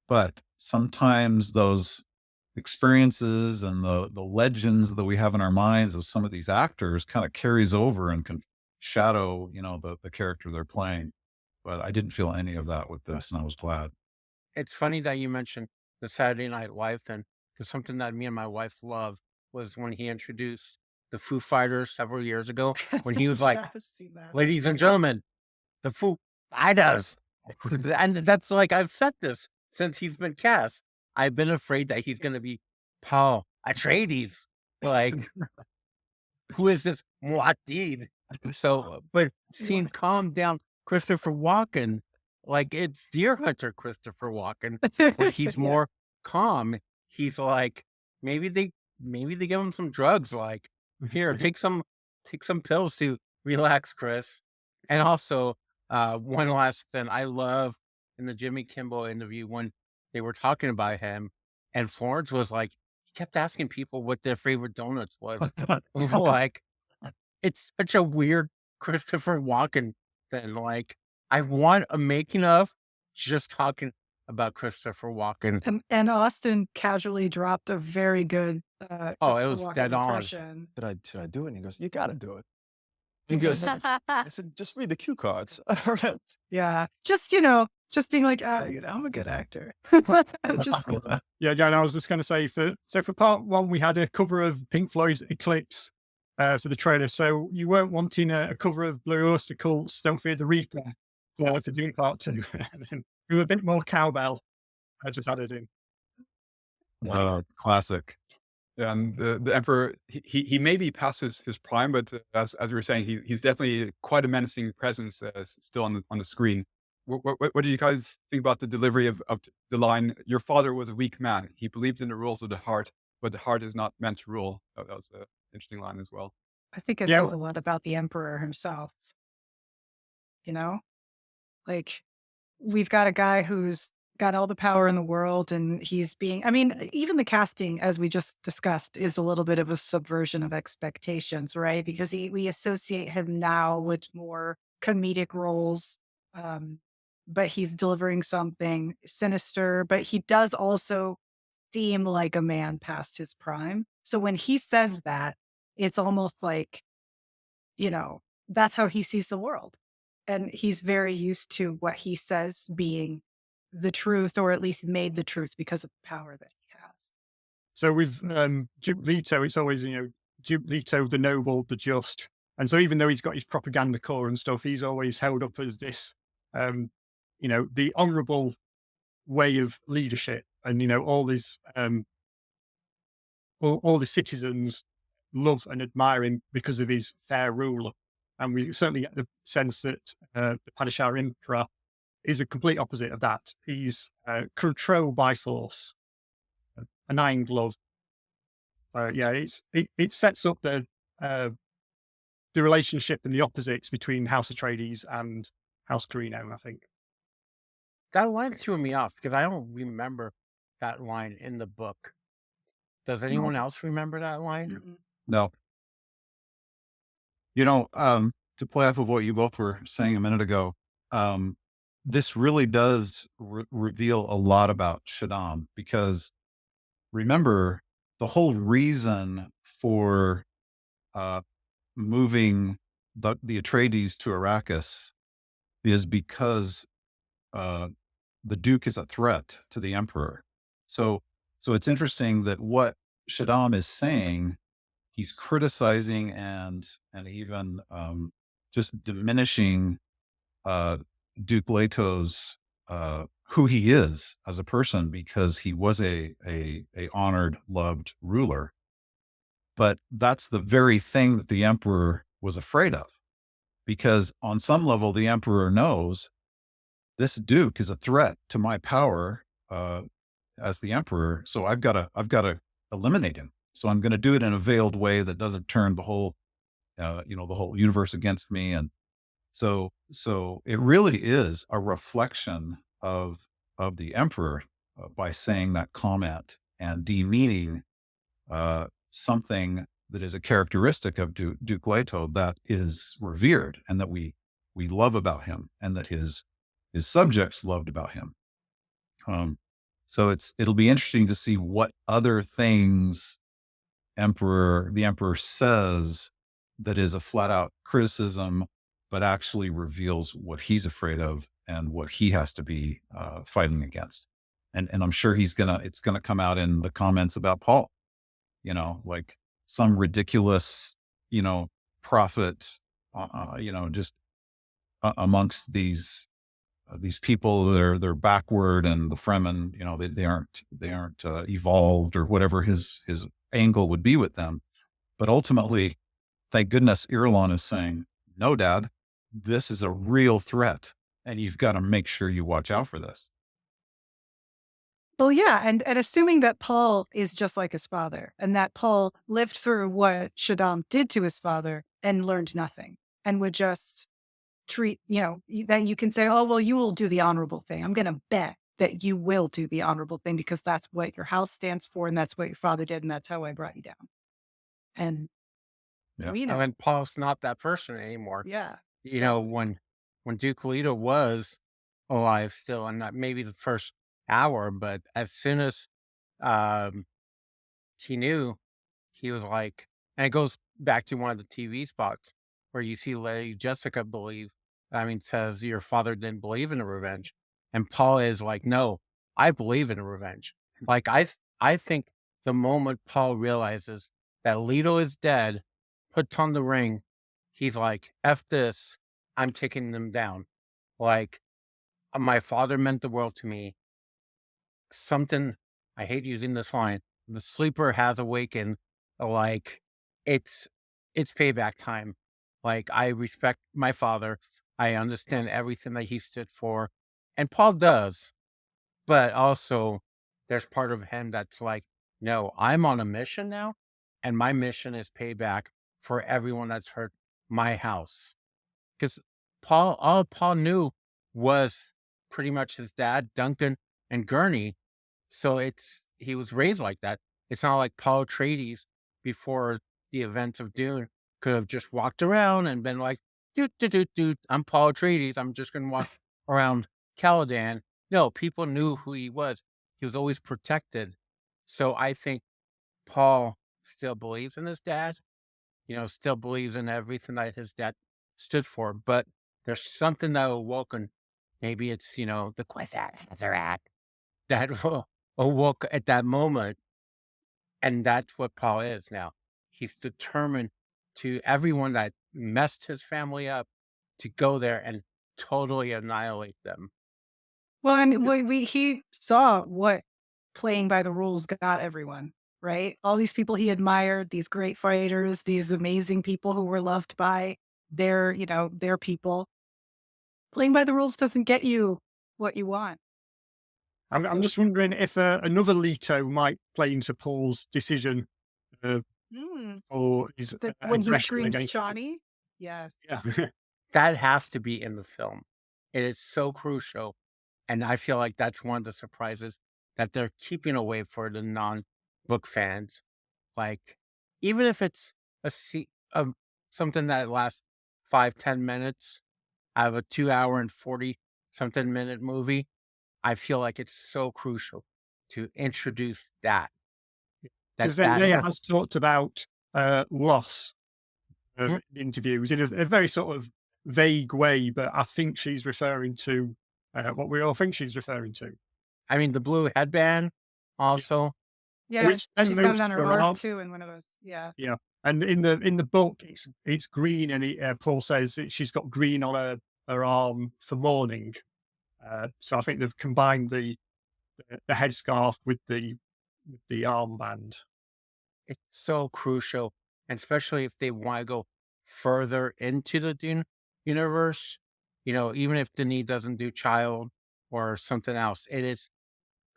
But sometimes those experiences and the legends that we have in our minds of some of these actors kind of carries over and can shadow, the character they're playing. But I didn't feel any of that with this, and I was glad. It's funny that you mentioned the Saturday Night Live thing, because something that me and my wife love was when he introduced the Foo Fighters several years ago, when he was like, Yeah, I've seen that. ladies and gentlemen, the Foo Fighters. And that's like, I've said this since he's been cast. I've been afraid that he's going to be Paul Atreides. Like, who is this Muad'Dib? So, but seeing calm down Christopher Walken, like it's Deer Hunter Christopher Walken, where he's Yeah. more calm. He's like, maybe they give him some drugs. Like, here, take some pills to relax, Chris. And also, one last thing I love in the Jimmy Kimmel interview when they were talking about him, and Florence was like, he kept asking people what their favorite donuts was. Like, it's such a weird Christopher Walken thing. Like, I want a making of just talking about Christopher Walken. And Austin casually dropped a very good Oh, it Christopher was Walken dead on. impression. Should I do it? And he goes, you got to do it. He goes, I said, just read the cue cards. Yeah. Just being like, I'm a good actor. Just Yeah, and I was just going to say for part one, we had a cover of Pink Floyd's Eclipse for the trailer. So you weren't wanting a cover of Blue Oyster Cult's Don't Fear the Reaper for Dune Part 2. And then we were a bit more cowbell. I just added in. Classic. Yeah, and the Emperor, he may be past his prime, but as we were saying, he's definitely quite a menacing presence still on the screen. What do you guys think about the delivery of the line, "Your father was a weak man. He believed in the rules of the heart, but the heart is not meant to rule." That was an interesting line as well. I think it Yeah. says a lot about the Emperor himself. Like we've got a guy who's got all the power in the world and he's even the casting, as we just discussed, is a little bit of a subversion of expectations, right? Because we associate him now with more comedic roles. But he's delivering something sinister, but he does also seem like a man past his prime. So when he says that, it's almost like, that's how he sees the world. And he's very used to what he says being the truth, or at least made the truth because of the power that he has. So with Duke Leto, it's always, Duke Leto, the noble, the just. And so even though he's got his propaganda corps and stuff, he's always held up as this, the honorable way of leadership. And, all his, all the citizens love and admire him because of his fair rule. And we certainly get the sense that the Padishah Emperor is a complete opposite of that. He's controlled by force, an iron glove. It sets up the relationship and the opposites between House Atreides and House Carino, I think. that line threw me off because I don't remember that line in the book. Does anyone else remember that line? Mm-mm. No. You know, to play off of what you both were saying a minute ago, this really does reveal a lot about Shaddam, because remember, the whole reason for uh, moving the Atreides to Arrakis is because the Duke is a threat to the Emperor. So it's interesting that what Shaddam is saying, he's criticizing and even just diminishing Duke Leto's who he is as a person, because he was a honored, loved ruler. But that's the very thing that the Emperor was afraid of, because on some level the Emperor knows this Duke is a threat to my power as the Emperor. So I've got to eliminate him. So I'm going to do it in a veiled way that doesn't turn the whole the whole universe against me. And so it really is a reflection of the Emperor by saying that comment and demeaning something that is a characteristic of Duke Leto that is revered and that we love about him, and that his subjects loved about him. So it'll be interesting to see what other things the Emperor says that is a flat out criticism, but actually reveals what he's afraid of and what he has to be fighting against. And I'm sure it's gonna come out in the comments about Paul, like some ridiculous, prophet, just amongst these people that they're backward, and the Fremen, they aren't evolved, or whatever his angle would be with them. But ultimately, thank goodness Irulan is saying, no, Dad, this is a real threat, and you've got to make sure you watch out for this. Well, yeah, and assuming that Paul is just like his father, and that Paul lived through what Shaddam did to his father and learned nothing, and would just treat, then you can say, oh, well, you will do the honorable thing. I'm going to bet that you will do the honorable thing, because that's what your house stands for, and that's what your father did, and that's how I brought you down. And Yeah. we know, And Paul's not that person anymore. yeah, When Duke Leto was alive still, and not maybe the first hour, but as soon as he knew, he was like, and it goes back to one of the TV spots where you see Lady Jessica says your father didn't believe in a revenge. And Paul is like, no, I believe in a revenge. Like, I think the moment Paul realizes that Leto is dead, puts on the ring, he's like, F this, I'm taking them down. Like, my father meant the world to me. Something, I hate using this line, the sleeper has awakened. Like, it's payback time. Like, I respect my father. I understand everything that he stood for. And Paul does. But also, there's part of him that's like, no, I'm on a mission now. And my mission is payback for everyone that's hurt my house. Because all Paul knew was pretty much his dad, Duncan, and Gurney. So he was raised like that. It's not like Paul Atreides before the events of Dune could have just walked around and been like, doot, doot, doot, doot, I'm Paul Atreides. I'm just going to walk around Caladan. No, people knew who he was. He was always protected. So I think Paul still believes in his dad, still believes in everything that his dad stood for. But there's something that awoken. Maybe it's, the Quasar that awoke at that moment. And that's what Paul is now. He's determined to everyone that messed his family up to go there and totally annihilate them. well, and he saw what playing by the rules got everyone, right? All these people he admired, these great fighters, these amazing people who were loved by their people. Playing by the rules doesn't get you what you want. I'm just wondering if another Leto might play into Paul's decision for his When he aggression screams against. Chani? Yes. Yeah. That has to be in the film. It is so crucial And I feel like that's one of the surprises that they're keeping away for the non-book fans. Like, even if it's something that lasts 5-10 minutes out of a 2 hour and 40 something minute movie, I feel like it's so crucial to introduce that. Because That Zendaya has talked about loss Mhm. in interviews in a very sort of vague way, but I think she's referring to what we all think she's referring to. I mean, the blue headband also. Yeah, Which then she's got moves it on her her arm arm. too in one of those. Yeah. Yeah, and in the book, it's green, and Paul says that she's got green on her arm for mourning. So I think they've combined the headscarf with the armband. It's so crucial, and especially if they want to go further into the Dune universe. Even if Denis doesn't do child or something else, it is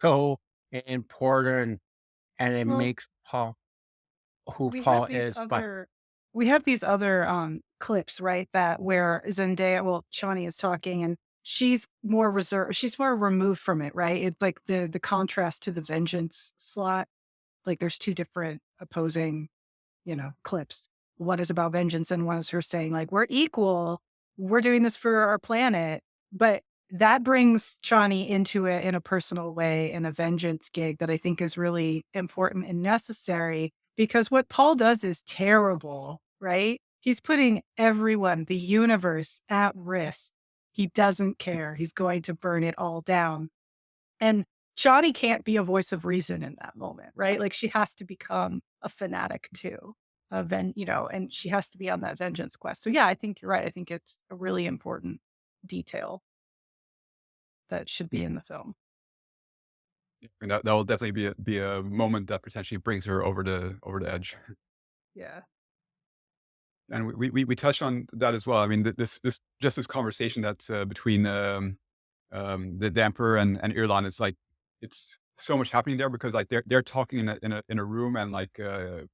so important, and it Well, makes Paul who we Paul have these is. But other we have these other clips, right? That where Zendaya, well, Chani is talking and she's more reserved, she's more removed from it, right? It's like the contrast to the vengeance slot. Like there's two different opposing, clips. One is about vengeance and one is her saying, like, we're equal, we're doing this for our planet. But that brings Chani into it in a personal way in a vengeance gig that I think is really important and necessary because what Paul does is terrible, right? He's putting everyone, the universe at risk. He doesn't care. He's going to burn it all down. And Chani can't be a voice of reason in that moment, right? Like she has to become a fanatic too. And she has to be on that vengeance quest. So yeah, I think you're right. I think it's a really important detail that should be in the film. And that will definitely be a moment that potentially brings her over the edge. Yeah. And we touched on that as well. I mean, this conversation that's between the Emperor and Irulan, it's like it's so much happening there because like they're talking in a room and like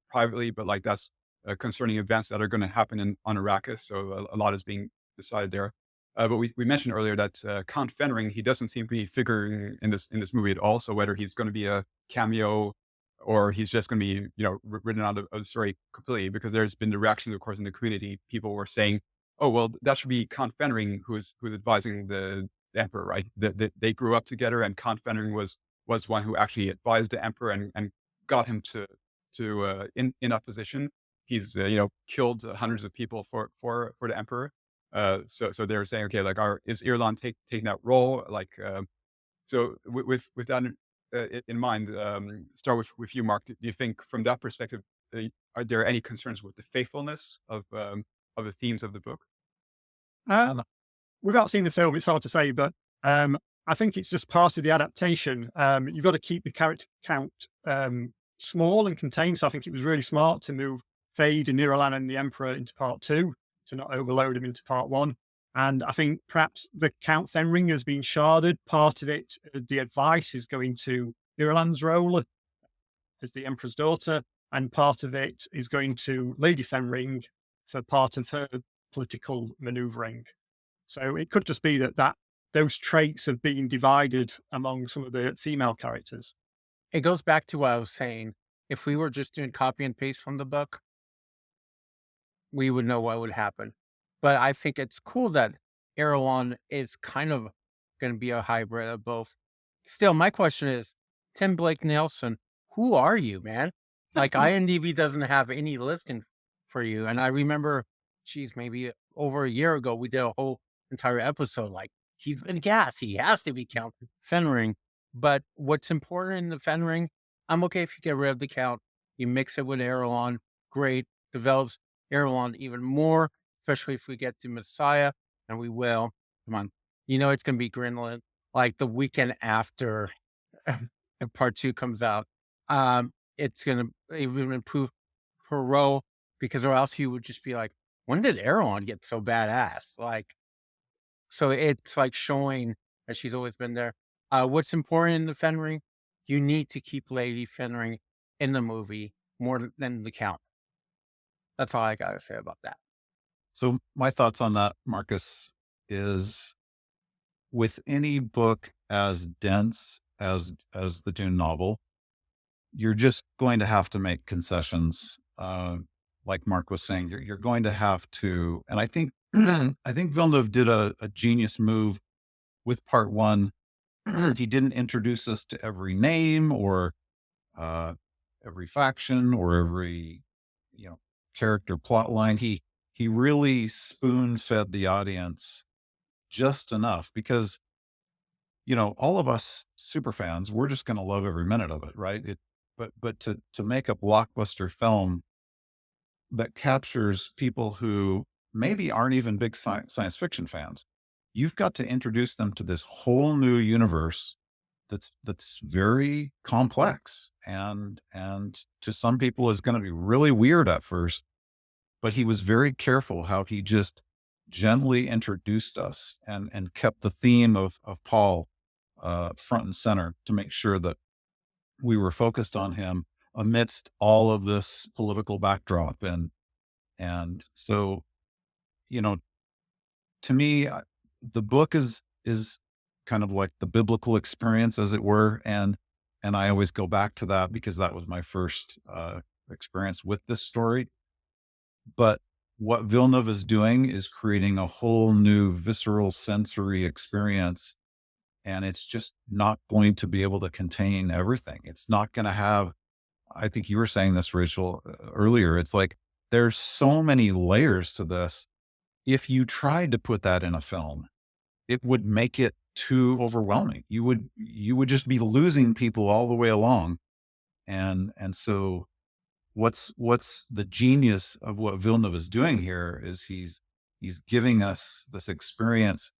privately, but like that's concerning events that are going to happen on Arrakis. So a lot is being decided there. But we mentioned earlier that Count Fenring, he doesn't seem to be figuring in this movie at all. So whether he's going to be a cameo or he's just going to be written out of the story completely, because there's been the reactions, of course, in the community. People were saying, "Oh well, that should be Count Fenring who's advising the Emperor, right? They grew up together, and Count Fenring was one who actually advised the Emperor and got him to in that position. He's killed hundreds of people for the Emperor. So they were saying, okay, like, is Irulan taking that role? Like, so with that in mind, start with you, Mark. Do you think from that perspective, are there any concerns with the faithfulness of the themes of the book? Without seeing the film, it's hard to say, but I think it's just part of the adaptation. You've got to keep the character count small and contained. So I think it was really smart to move Feyd and Irulan and the Emperor into part 2 to not overload them into part 1. And I think perhaps the Count Fenring has been sharded. Part of it, the advice is going to Irulan's role as the Emperor's daughter, and part of it is going to Lady Fenring for part of her political manoeuvring. So it could just be that those traits have been divided among some of the female characters. it goes back to what I was saying. If we were just doing copy and paste from the book, we would know what would happen. But I think it's cool that Irulan is kind of going to be a hybrid of both. Still, my question is, Tim Blake Nelson, who are you, man? Like IMDb doesn't have any listing for you. And I remember, geez, maybe over a year ago, we did a whole entire episode like, he's been gassed. He has to be Count Fenring. But what's important in the Fenring, I'm okay if you get rid of the Count. You mix it with Irulan, great, develops Irulan even more, especially if we get to Messiah, and we will. Come on. It's going to be greenlit like the weekend after part 2 comes out. It's going to even improve her role, because or else you would just be like, when did Irulan get so badass? Like, so it's like showing that she's always been there. What's important in the Fenring, you need to keep Lady Fenring in the movie more than the Count. That's all I got to say about that. So my thoughts on that, Marcus, is with any book, as dense as the Dune novel, you're just going to have to make concessions. Like Mark was saying, you're going to have to, and I think I think Villeneuve did a genius move with part one. He didn't introduce us to every name or uh, every faction or every character plot line. He really spoon fed the audience just enough because all of us super fans, we're just going to love every minute of it, right? But to make a blockbuster film that captures people who maybe aren't even big science fiction fans, you've got to introduce them to this whole new universe that's very complex and to some people is going to be really weird at first. But he was very careful how he just gently introduced us and kept the theme of Paul front and center to make sure that we were focused on him amidst all of this political backdrop. And so, to me, the book is kind of like the biblical experience, as it were. And I always go back to that because that was my first experience with this story. But what Villeneuve is doing is creating a whole new visceral sensory experience. And it's just not going to be able to contain everything. It's not going to have, I think you were saying this, Rachel, earlier. It's like there's so many layers to this. If you tried to put that in a film, it would make it too overwhelming. You would just be losing people all the way along. And so what's the genius of what Villeneuve is doing here is he's giving us this experience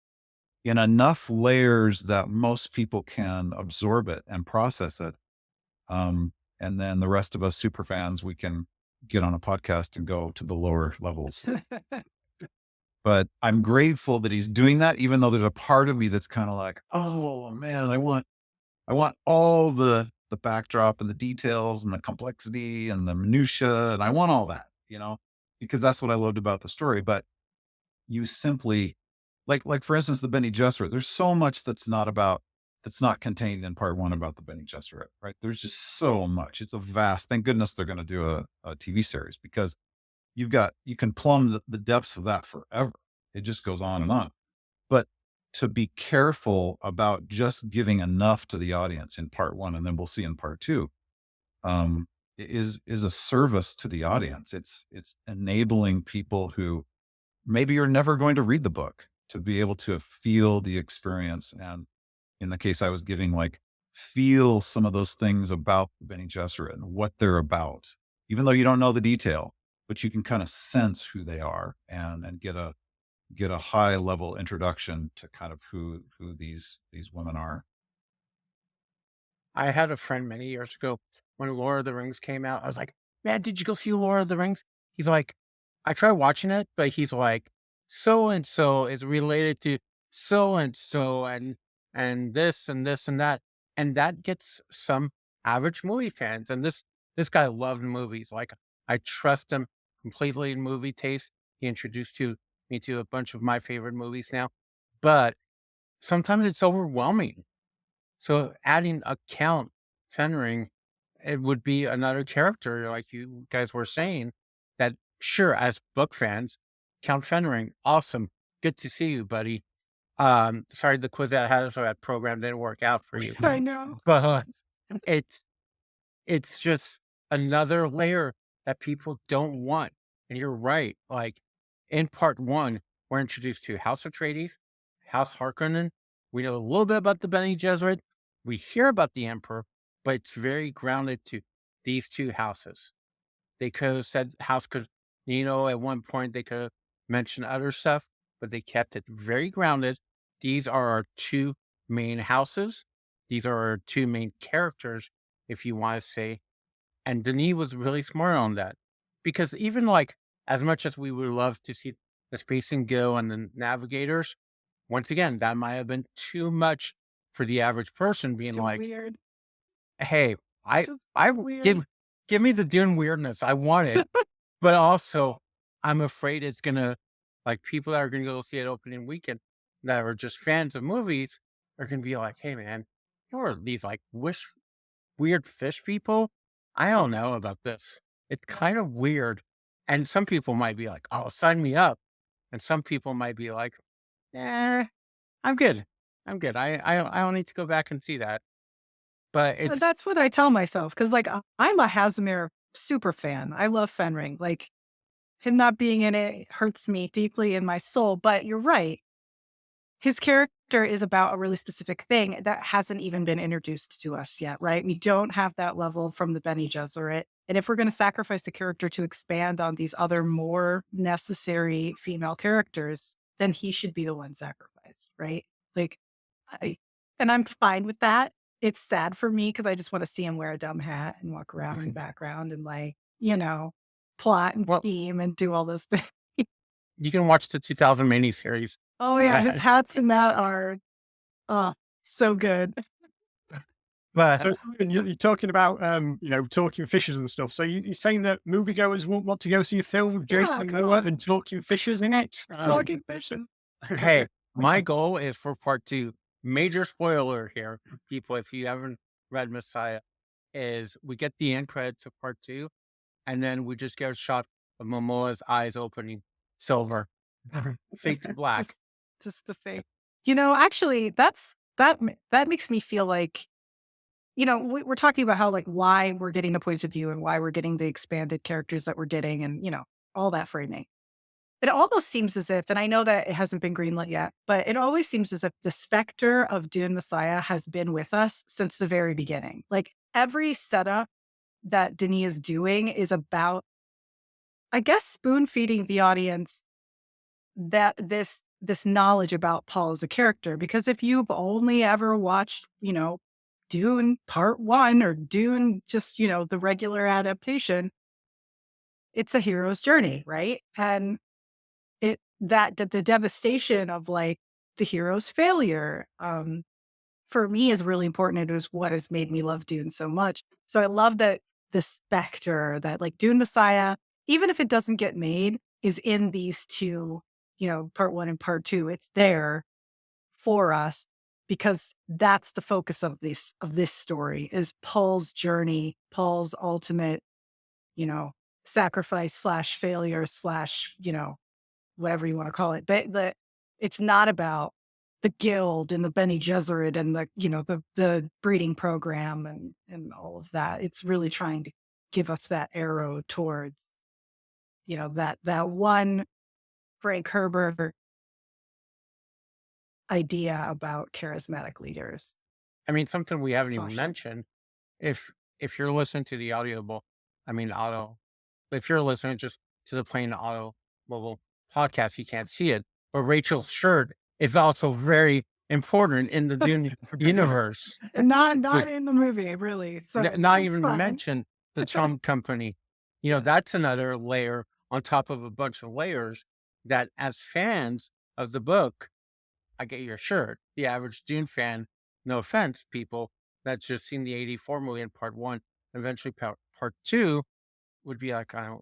in enough layers that most people can absorb it and process it. And then the rest of us super fans, we can get on a podcast and go to the lower levels. But I'm grateful that he's doing that, even though there's a part of me that's kind of like, oh man, I want all the backdrop and the details and the complexity and the minutia, and I want all that, because that's what I loved about the story. But you simply, like for instance, the Bene Gesserit. There's so much that's not contained in part one about the Bene Gesserit, right? There's just so much. It's a vast. Thank goodness they're going to do a TV series because you can plumb the depths of that forever. It just goes on and on. But to be careful about just giving enough to the audience in part one, and then we'll see in part two, is a service to the audience. It's enabling people who maybe you're never going to read the book to be able to feel the experience. And in the case I was giving, like, feel some of those things about the Bene Gesserit and what they're about, even though you don't know the detail, but you can kind of sense who they are and get a high level introduction to kind of who these women are. I had a friend many years ago when Lord of the Rings came out. I was like, man, did you go see Lord of the Rings? He's like, I tried watching it, but he's like, so and so is related to so and so and this and this and that. And that gets some average movie fans. And this guy loved movies. Like, I trust him completely in movie taste. He introduced me to a bunch of my favorite movies now. But sometimes it's overwhelming. So adding a Count Fenring, it would be another character, like you guys were saying, that sure, as book fans, Count Fenring, awesome. Good to see you, buddy. Sorry, the quiz that I had for that program didn't work out for you. I know. But it's just another layer that people don't want. And you're right. Like in part one, we're introduced to House Atreides, House Harkonnen. We know a little bit about the Bene Gesserit. We hear about the Emperor, but it's very grounded to these two houses. They could have said House could, at one point they could have mentioned other stuff, but they kept it very grounded. These are our two main houses. These are our two main characters, if you want to say. And Denis was really smart on that. Because even like, as much as we would love to see the spacing go and the navigators, once again, that might have been too much for the average person being Too like, weird. hey, Just I weird. give me the Dune weirdness. I want it. But also, I'm afraid it's gonna, like, people that are gonna go see it opening weekend that are just fans of movies, are going to be like, hey, man, who are these like weird fish people? I don't know about this. It's kind of weird. And some people might be like, oh, sign me up. And some people might be like, I'm good. I'm good. I don't need to go back and see that. But But it's, that's what I tell myself because, like, I'm a Hazimir super fan. I love Fenring. Like, him not being in it hurts me deeply in my soul. But you're right. His character is about a really specific thing that hasn't even been introduced to us yet, right? We don't have that level from the Bene Gesserit. And if we're going to sacrifice the character to expand on these other more necessary female characters, then he should be the one sacrificed, right? Like, and I'm fine with that. It's sad for me because I just want to see him wear a dumb hat and walk around in the background and, like, plot and well, scheme and do all those things. you can watch the 2000 miniseries. Oh yeah, his But, hats in that are so good. but So Simon, you're talking about talking fishes and stuff. So you're saying that moviegoers won't want to go see a film with Jason Yeah, come Momoa and talking fishes in it? Talking fishing. hey, my goal is for part 2. Major spoiler here, people, if you haven't read Messiah, is we get the end credits of part 2, and then we just get a shot of Momoa's eyes opening silver, fade to black. Just the fake. Actually, that makes me feel like, we're talking about how, like, why we're getting the points of view and why we're getting the expanded characters that we're getting and, all that framing. It almost seems as if, and I know that it hasn't been greenlit yet, but it always seems as if the specter of Dune Messiah has been with us since the very beginning. Like, every setup that Denis is doing is about, I guess, spoon feeding the audience that this knowledge about Paul as a character. Because if you've only ever watched, Dune Part 1 or Dune just, the regular adaptation, it's a hero's journey, right? And that the devastation of, like, the hero's failure, for me is really important. It is what has made me love Dune so much. So I love that the specter that, like, Dune Messiah, even if it doesn't get made, is in these two, part 1 and part 2. It's there for us because that's the focus of this story is Paul's journey, Paul's ultimate, sacrifice slash failure slash, whatever you want to call it. But it's not about the guild and the Bene Gesserit and the breeding program and all of that. It's really trying to give us that arrow towards, that one Frank Herbert idea about charismatic leaders. I mean, something we haven't even Caution. mentioned, if you're listening to the if you're listening just to the plain audible podcast, you can't see it, but Rachel's shirt is also very important in the Dune universe. And not With- in the movie, really. So not it's even fine. to mention the Trump company. That's another layer on top of a bunch of layers that, as fans of the book, I get your shirt. The average Dune fan, no offense, people, that's just seen the 84 movie in part 1, eventually part 2, would be like, I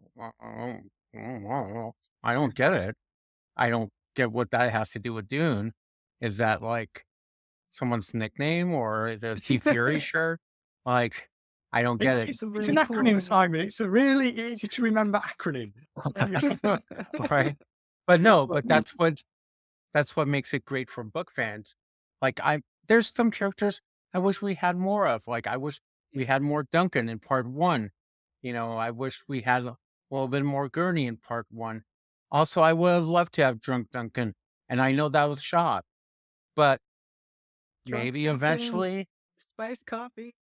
don't get it. I don't get what that has to do with Dune. Is that like someone's nickname or is it a T Fury shirt? Like, I don't get it. It's a It's really an cool acronym, one. Simon. It's a really easy to remember acronym. Right? But no, but that's what makes it great for book fans. Like, there's some characters I wish we had more of. Like, I wish we had more Duncan in part 1. I wish we had a little bit more Gurney in part 1. Also, I would have loved to have drunk Duncan, and I know that was shot, but Drunk maybe Duncan. eventually. Spiced coffee.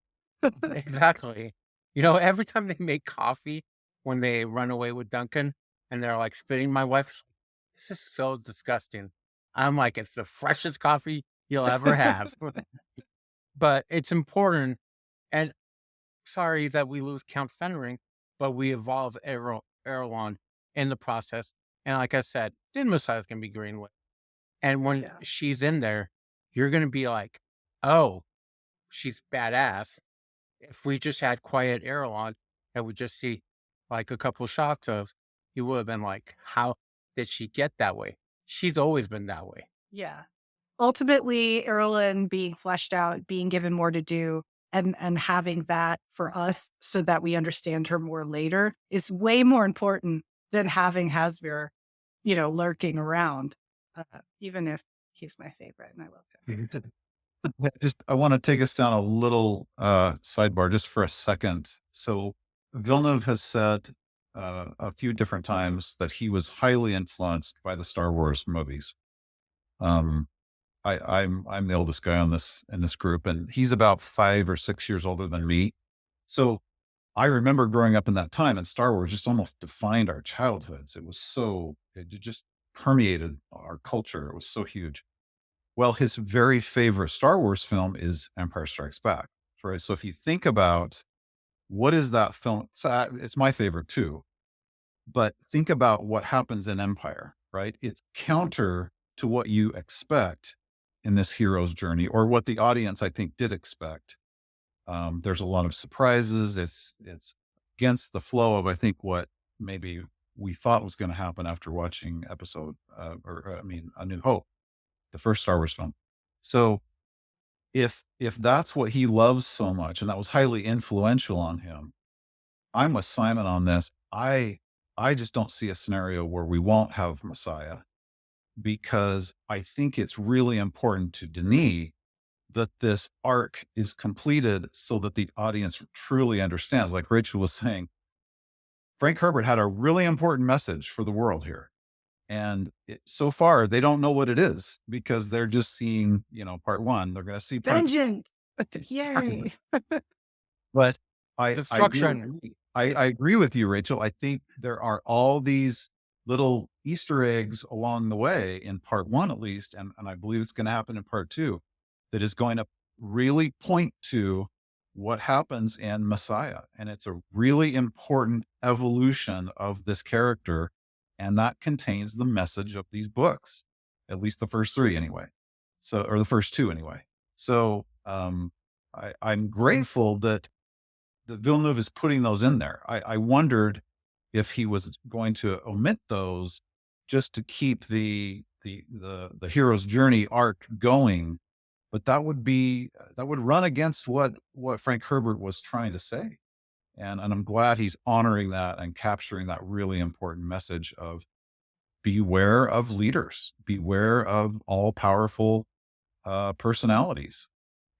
Exactly. Every time they make coffee when they run away with Duncan and they're like spitting, my wife's like, this is so disgusting. I'm like, it's the freshest coffee you'll ever have. But it's important. And sorry that we lose Count Fenring, but we evolve Erlon in the process. And like I said, Din Messiah's going to be Greenwood. And when Yeah. she's in there, you're going to be like, oh, she's badass. If we just had quiet Erlon and we just see like a couple shots of, you would have been like, how did she get that way? She's always been that way. Yeah. ultimately, Irulan being fleshed out, being given more to do, and having that for us so that we understand her more later is way more important than having Hasbir, lurking around, even if he's my favorite and I love him. I want to take us down a little sidebar just for a second. So Villeneuve has said a few different times that he was highly influenced by the Star Wars movies. I'm the oldest guy in this group, and he's about 5 or 6 years older than me. So I remember growing up in that time, and Star Wars just almost defined our childhoods. It just permeated our culture. It was so huge. Well, his very favorite Star Wars film is Empire Strikes Back, right? So if you think about what is that film, it's my favorite too. But think about what happens in Empire, right? It's counter to what you expect in this hero's journey, or what the audience, I think, did expect. There's a lot of surprises. It's against the flow of, I think, what maybe we thought was going to happen after watching A New Hope, the first Star Wars film. So if that's what he loves so much, and that was highly influential on him, I'm with Simon on this. I just don't see a scenario where we won't have Messiah, because I think it's really important to Denis that this arc is completed so that the audience truly understands. Like Rachel was saying, Frank Herbert had a really important message for the world here. And so far, they don't know what it is, because they're just seeing, part one. They're going to see Vengeance! Yay! But I Destruction. I agree with you, Rachel. I think there are all these little Easter eggs along the way in part one, at least, and I believe it's going to happen in part two, that is going to really point to what happens in Messiah. And it's a really important evolution of this character. And that contains the message of these books, at least the first three anyway. So, or the first two anyway. So, I'm grateful that Villeneuve is putting those in there. I wondered if he was going to omit those just to keep the hero's journey arc going, but that would run against what Frank Herbert was trying to say. And I'm glad he's honoring that and capturing that really important message of beware of leaders, beware of all powerful personalities.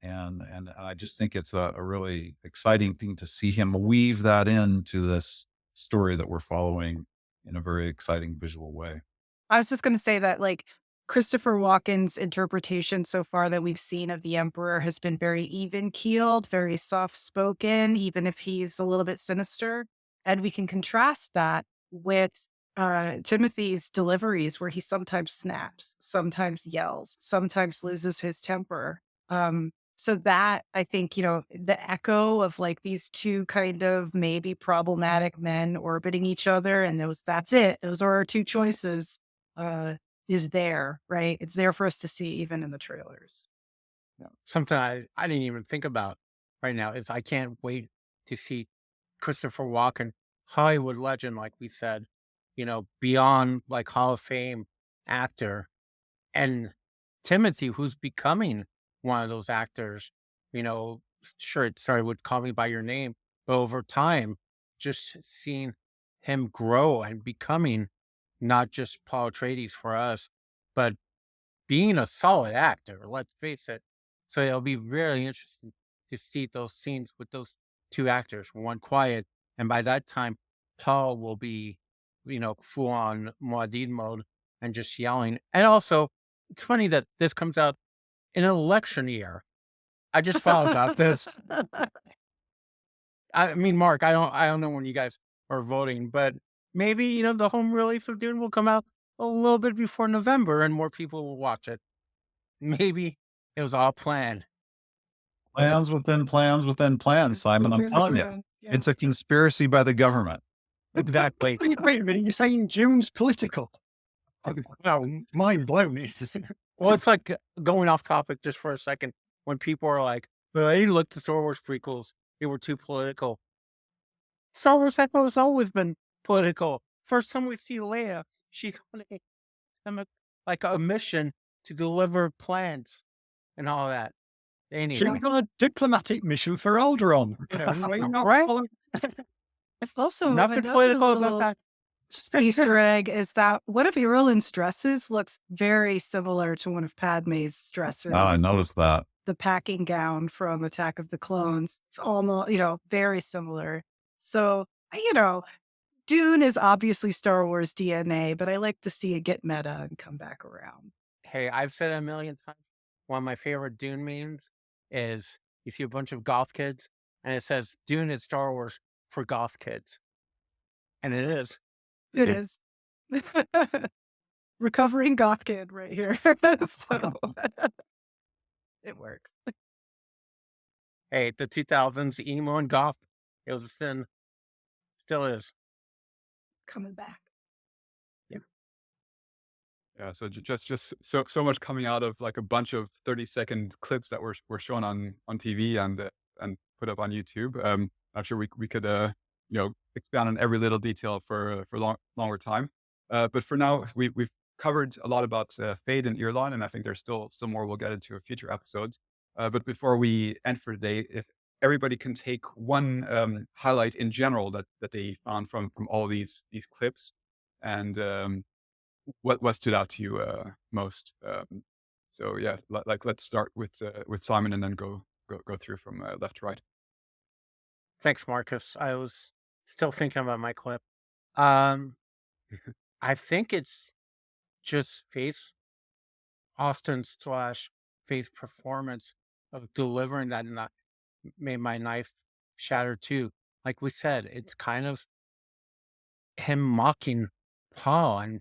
And I just think it's a really exciting thing to see him weave that into this story that we're following in a very exciting visual way. I was just going to say that, like, Christopher Walken's interpretation so far that we've seen of the Emperor has been very even keeled, very soft spoken, even if he's a little bit sinister. And we can contrast that with Timothy's deliveries, where he sometimes snaps, sometimes yells, sometimes loses his temper. So that, I think, the echo of like these two kind of maybe problematic men orbiting each other, and that's it. Those are our two choices. Is there, right? It's there for us to see, even in the trailers. Something I didn't even think about right now is I can't wait to see Christopher Walken, Hollywood legend, like we said, beyond like Hall of Fame actor, and Timothy, who's becoming one of those actors. Sure, it started with Call Me by Your Name, but over time, just seeing him grow and becoming not just Paul Atreides for us, but being a solid actor, let's face it. So it'll be really interesting to see those scenes with those two actors, one quiet, and by that time, Paul will be, full on Muad'Dib mode and just yelling. And also, it's funny that this comes out in an election year. I just thought about this. I mean, Mark, I don't know when you guys are voting, but maybe, the home release of Dune will come out a little bit before November and more people will watch it. Maybe it was all planned. Plans within plans within plans, Simon. I'm telling you, it's a conspiracy by the government. Exactly. Wait a minute, you're saying June's political? Wow, mind blown. Well, it's like going off topic just for a second. When people are like, well, I looked at Star Wars prequels, they were too political. Star Wars has always been political. First time we see Leia, she's on a mission to deliver plans and all that. Anyway, She was on a diplomatic mission for Alderaan. right? Also, Nothing another political about little that. Easter egg is that one of Irulan's dresses looks very similar to one of Padme's dresses. I noticed that. The packing gown from Attack of the Clones, almost, very similar. So, Dune is obviously Star Wars DNA, but I like to see it get meta and come back around. Hey, I've said it a million times. One of my favorite Dune memes is you see a bunch of goth kids and it says Dune is Star Wars for goth kids. And it is. It is. Recovering goth kid right here. So, it works. Hey, the 2000s emo and goth, it was a sin. Still is. Coming back. Yeah, so just so much coming out of like a bunch of 30-second clips that were shown on TV and put up on YouTube. I'm sure we could expand on every little detail for longer time. But for now, we've covered a lot about Feyd and Irulan, and I think there's still some more we'll get into in future episodes. But before we end for today, if everybody can take one highlight in general that they found from all these clips, and what stood out to you most? So yeah, let's start with Simon and then go through from left to right. Thanks, Marcus. I was still thinking about my clip. I think it's just Austin / Faith's performance of delivering that made my knife shatter too. Like we said, it's kind of him mocking Paul and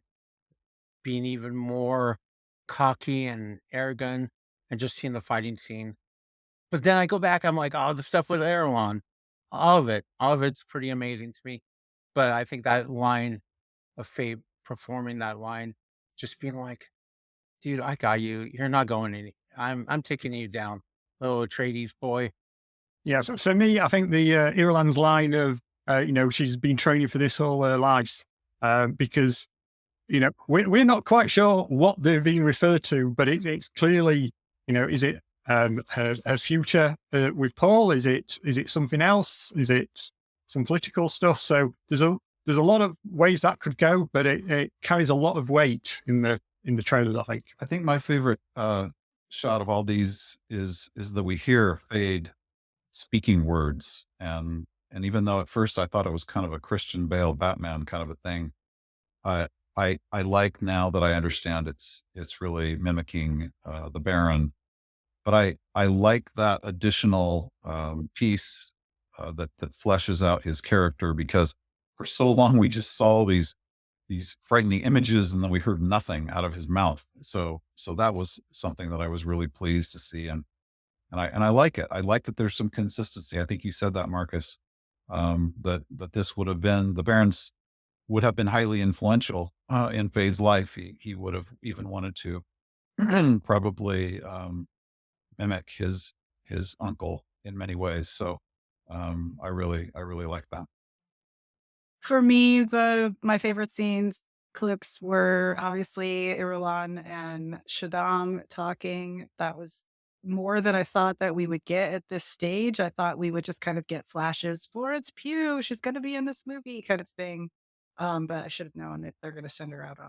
being even more cocky and arrogant and just seeing the fighting scene. But then I go back, I'm like, oh, the stuff with Erewhon, all of it's pretty amazing to me. But I think that line of Fate performing that line, just being like, dude, I got you. You're not going any. I'm taking you down, little Atreides boy. Yeah, so for me, I think the Irulan's line of, she's been training for this all her life, because, we're not quite sure what they're being referred to, but it's clearly, is it her future with Paul? Is it something else? Is it some political stuff? So there's a lot of ways that could go, but it carries a lot of weight in the trailers, I think. I think my favorite shot of all these is that we hear Feyd speaking words, and even though at first I thought it was kind of a Christian Bale Batman kind of a thing, I like now that I understand it's really mimicking the Baron. But I like that additional piece that fleshes out his character, because for so long we just saw these frightening images and then we heard nothing out of his mouth. So that was something that I was really pleased to see, and I like it. I like that there's some consistency. I think you said that, Marcus, that this would have been, the Barons would have been highly influential in Feyd's life. He would have even wanted to probably mimic his uncle in many ways. So I really like that. For me, my favorite clips were obviously Irulan and Shaddam talking. That was more than I thought that we would get at this stage. I thought we would just kind of get flashes. Florence Pugh, she's going to be in this movie, kind of thing. But I should have known if they're going to send her out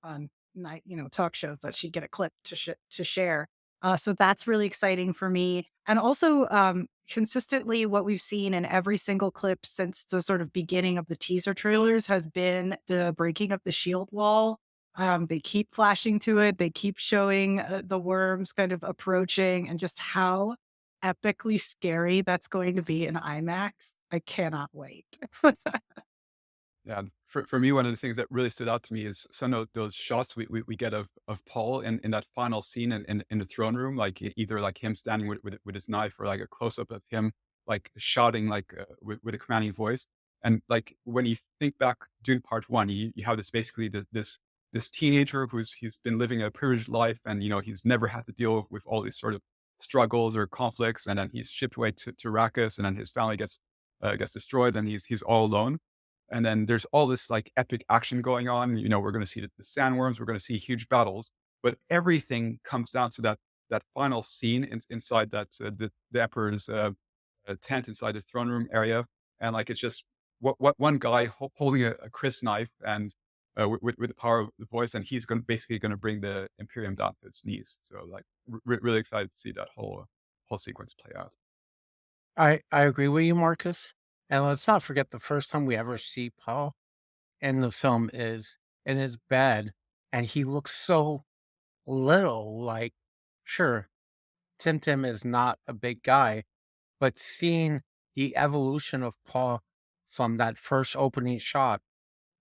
on night, talk shows, that she'd get a clip to share. So that's really exciting for me. And also, consistently, what we've seen in every single clip since the sort of beginning of the teaser trailers has been the breaking of the shield wall. They keep flashing to it. They keep showing the worms kind of approaching, and just how epically scary that's going to be in IMAX. I cannot wait. Yeah, for me, one of the things that really stood out to me is some of those shots we get of Paul in that final scene in the throne room, like either like him standing with his knife, or like a close up of him like shouting like with a commanding voice. And like when you think back Dune Part 1, you have this basically this teenager he's been living a privileged life, and he's never had to deal with all these sort of struggles or conflicts, and then he's shipped away to Arrakis, and then his family gets destroyed, and he's all alone. And then there's all this like epic action going on. We're going to see the sandworms. We're going to see huge battles. but everything comes down to that final scene inside that the emperor's tent inside the throne room area, and like it's just what one guy holding a crisp knife and with the power of the voice, and he's basically going to bring the Imperium down to its knees. So like really excited to see that whole sequence play out. I agree with you, Marcus. And let's not forget the first time we ever see Paul in the film is in his bed, and he looks so little. Like, sure, Tim is not a big guy, but seeing the evolution of Paul from that first opening shot,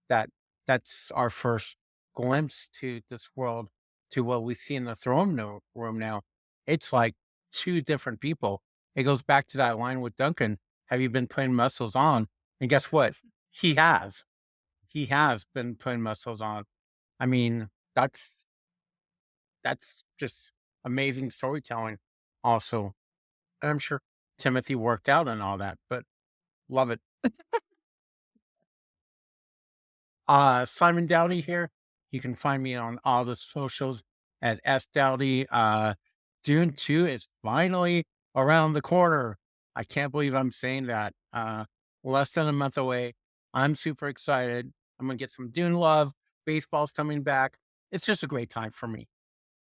that that's our first glimpse to this world, to what we see in the room now. It's like two different people. It goes back to that line with Duncan, have you been putting muscles on? And guess what? He has. He has been putting muscles on. I mean, that's just amazing storytelling also. And I'm sure Timothy worked out and all that, but love it. Simon Dowdy here. You can find me on all the socials at sdowdy. Dune 2 is finally around the corner. I can't believe I'm saying that. Less than a month away. I'm super excited. I'm going to get some Dune love. Baseball's coming back. It's just a great time for me.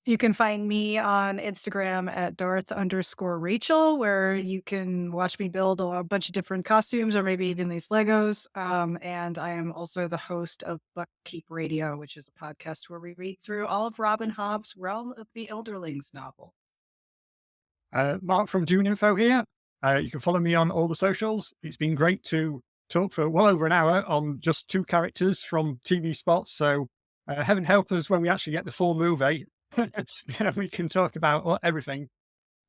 You can find me on Instagram at Darth_Rachel, where you can watch me build a bunch of different costumes or maybe even these Legos. And I am also the host of Buckkeep Radio, which is a podcast where we read through all of Robin Hobb's Realm of the Elderlings novel. Mark from Dune Info here. You can follow me on all the socials. It's been great to talk for well over an hour on just 2 characters from TV spots. So heaven help us when we actually get the full movie. We can talk about everything.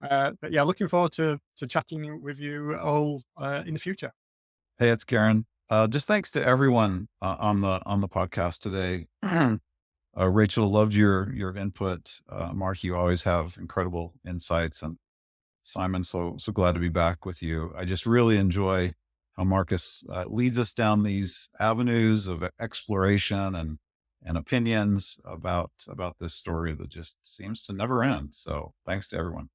But yeah, looking forward to chatting with you all in the future. Hey, it's Garin. Just thanks to everyone on the podcast today. Rachel, loved your input. Mark, you always have incredible insights, and Simon, so glad to be back with you. I just really enjoy how Marcus leads us down these avenues of exploration and opinions about this story that just seems to never end. So thanks to everyone.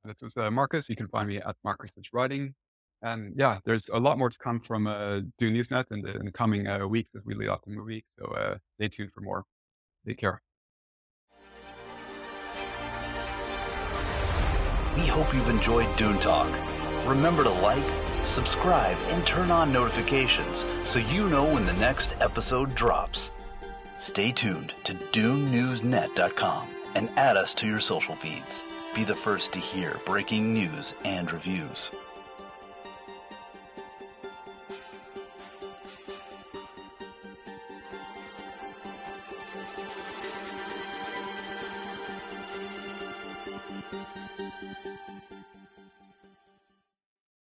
This was Marcus. You can find me at Marcus's Writing. And yeah, there's a lot more to come from Dune Newsnet in the coming weeks as we lead up to the movie. So stay tuned for more. Take care. We hope you've enjoyed Dune Talk. Remember to like, subscribe, and turn on notifications so you know when the next episode drops. Stay tuned to DuneNewsNet.com and add us to your social feeds. Be the first to hear breaking news and reviews.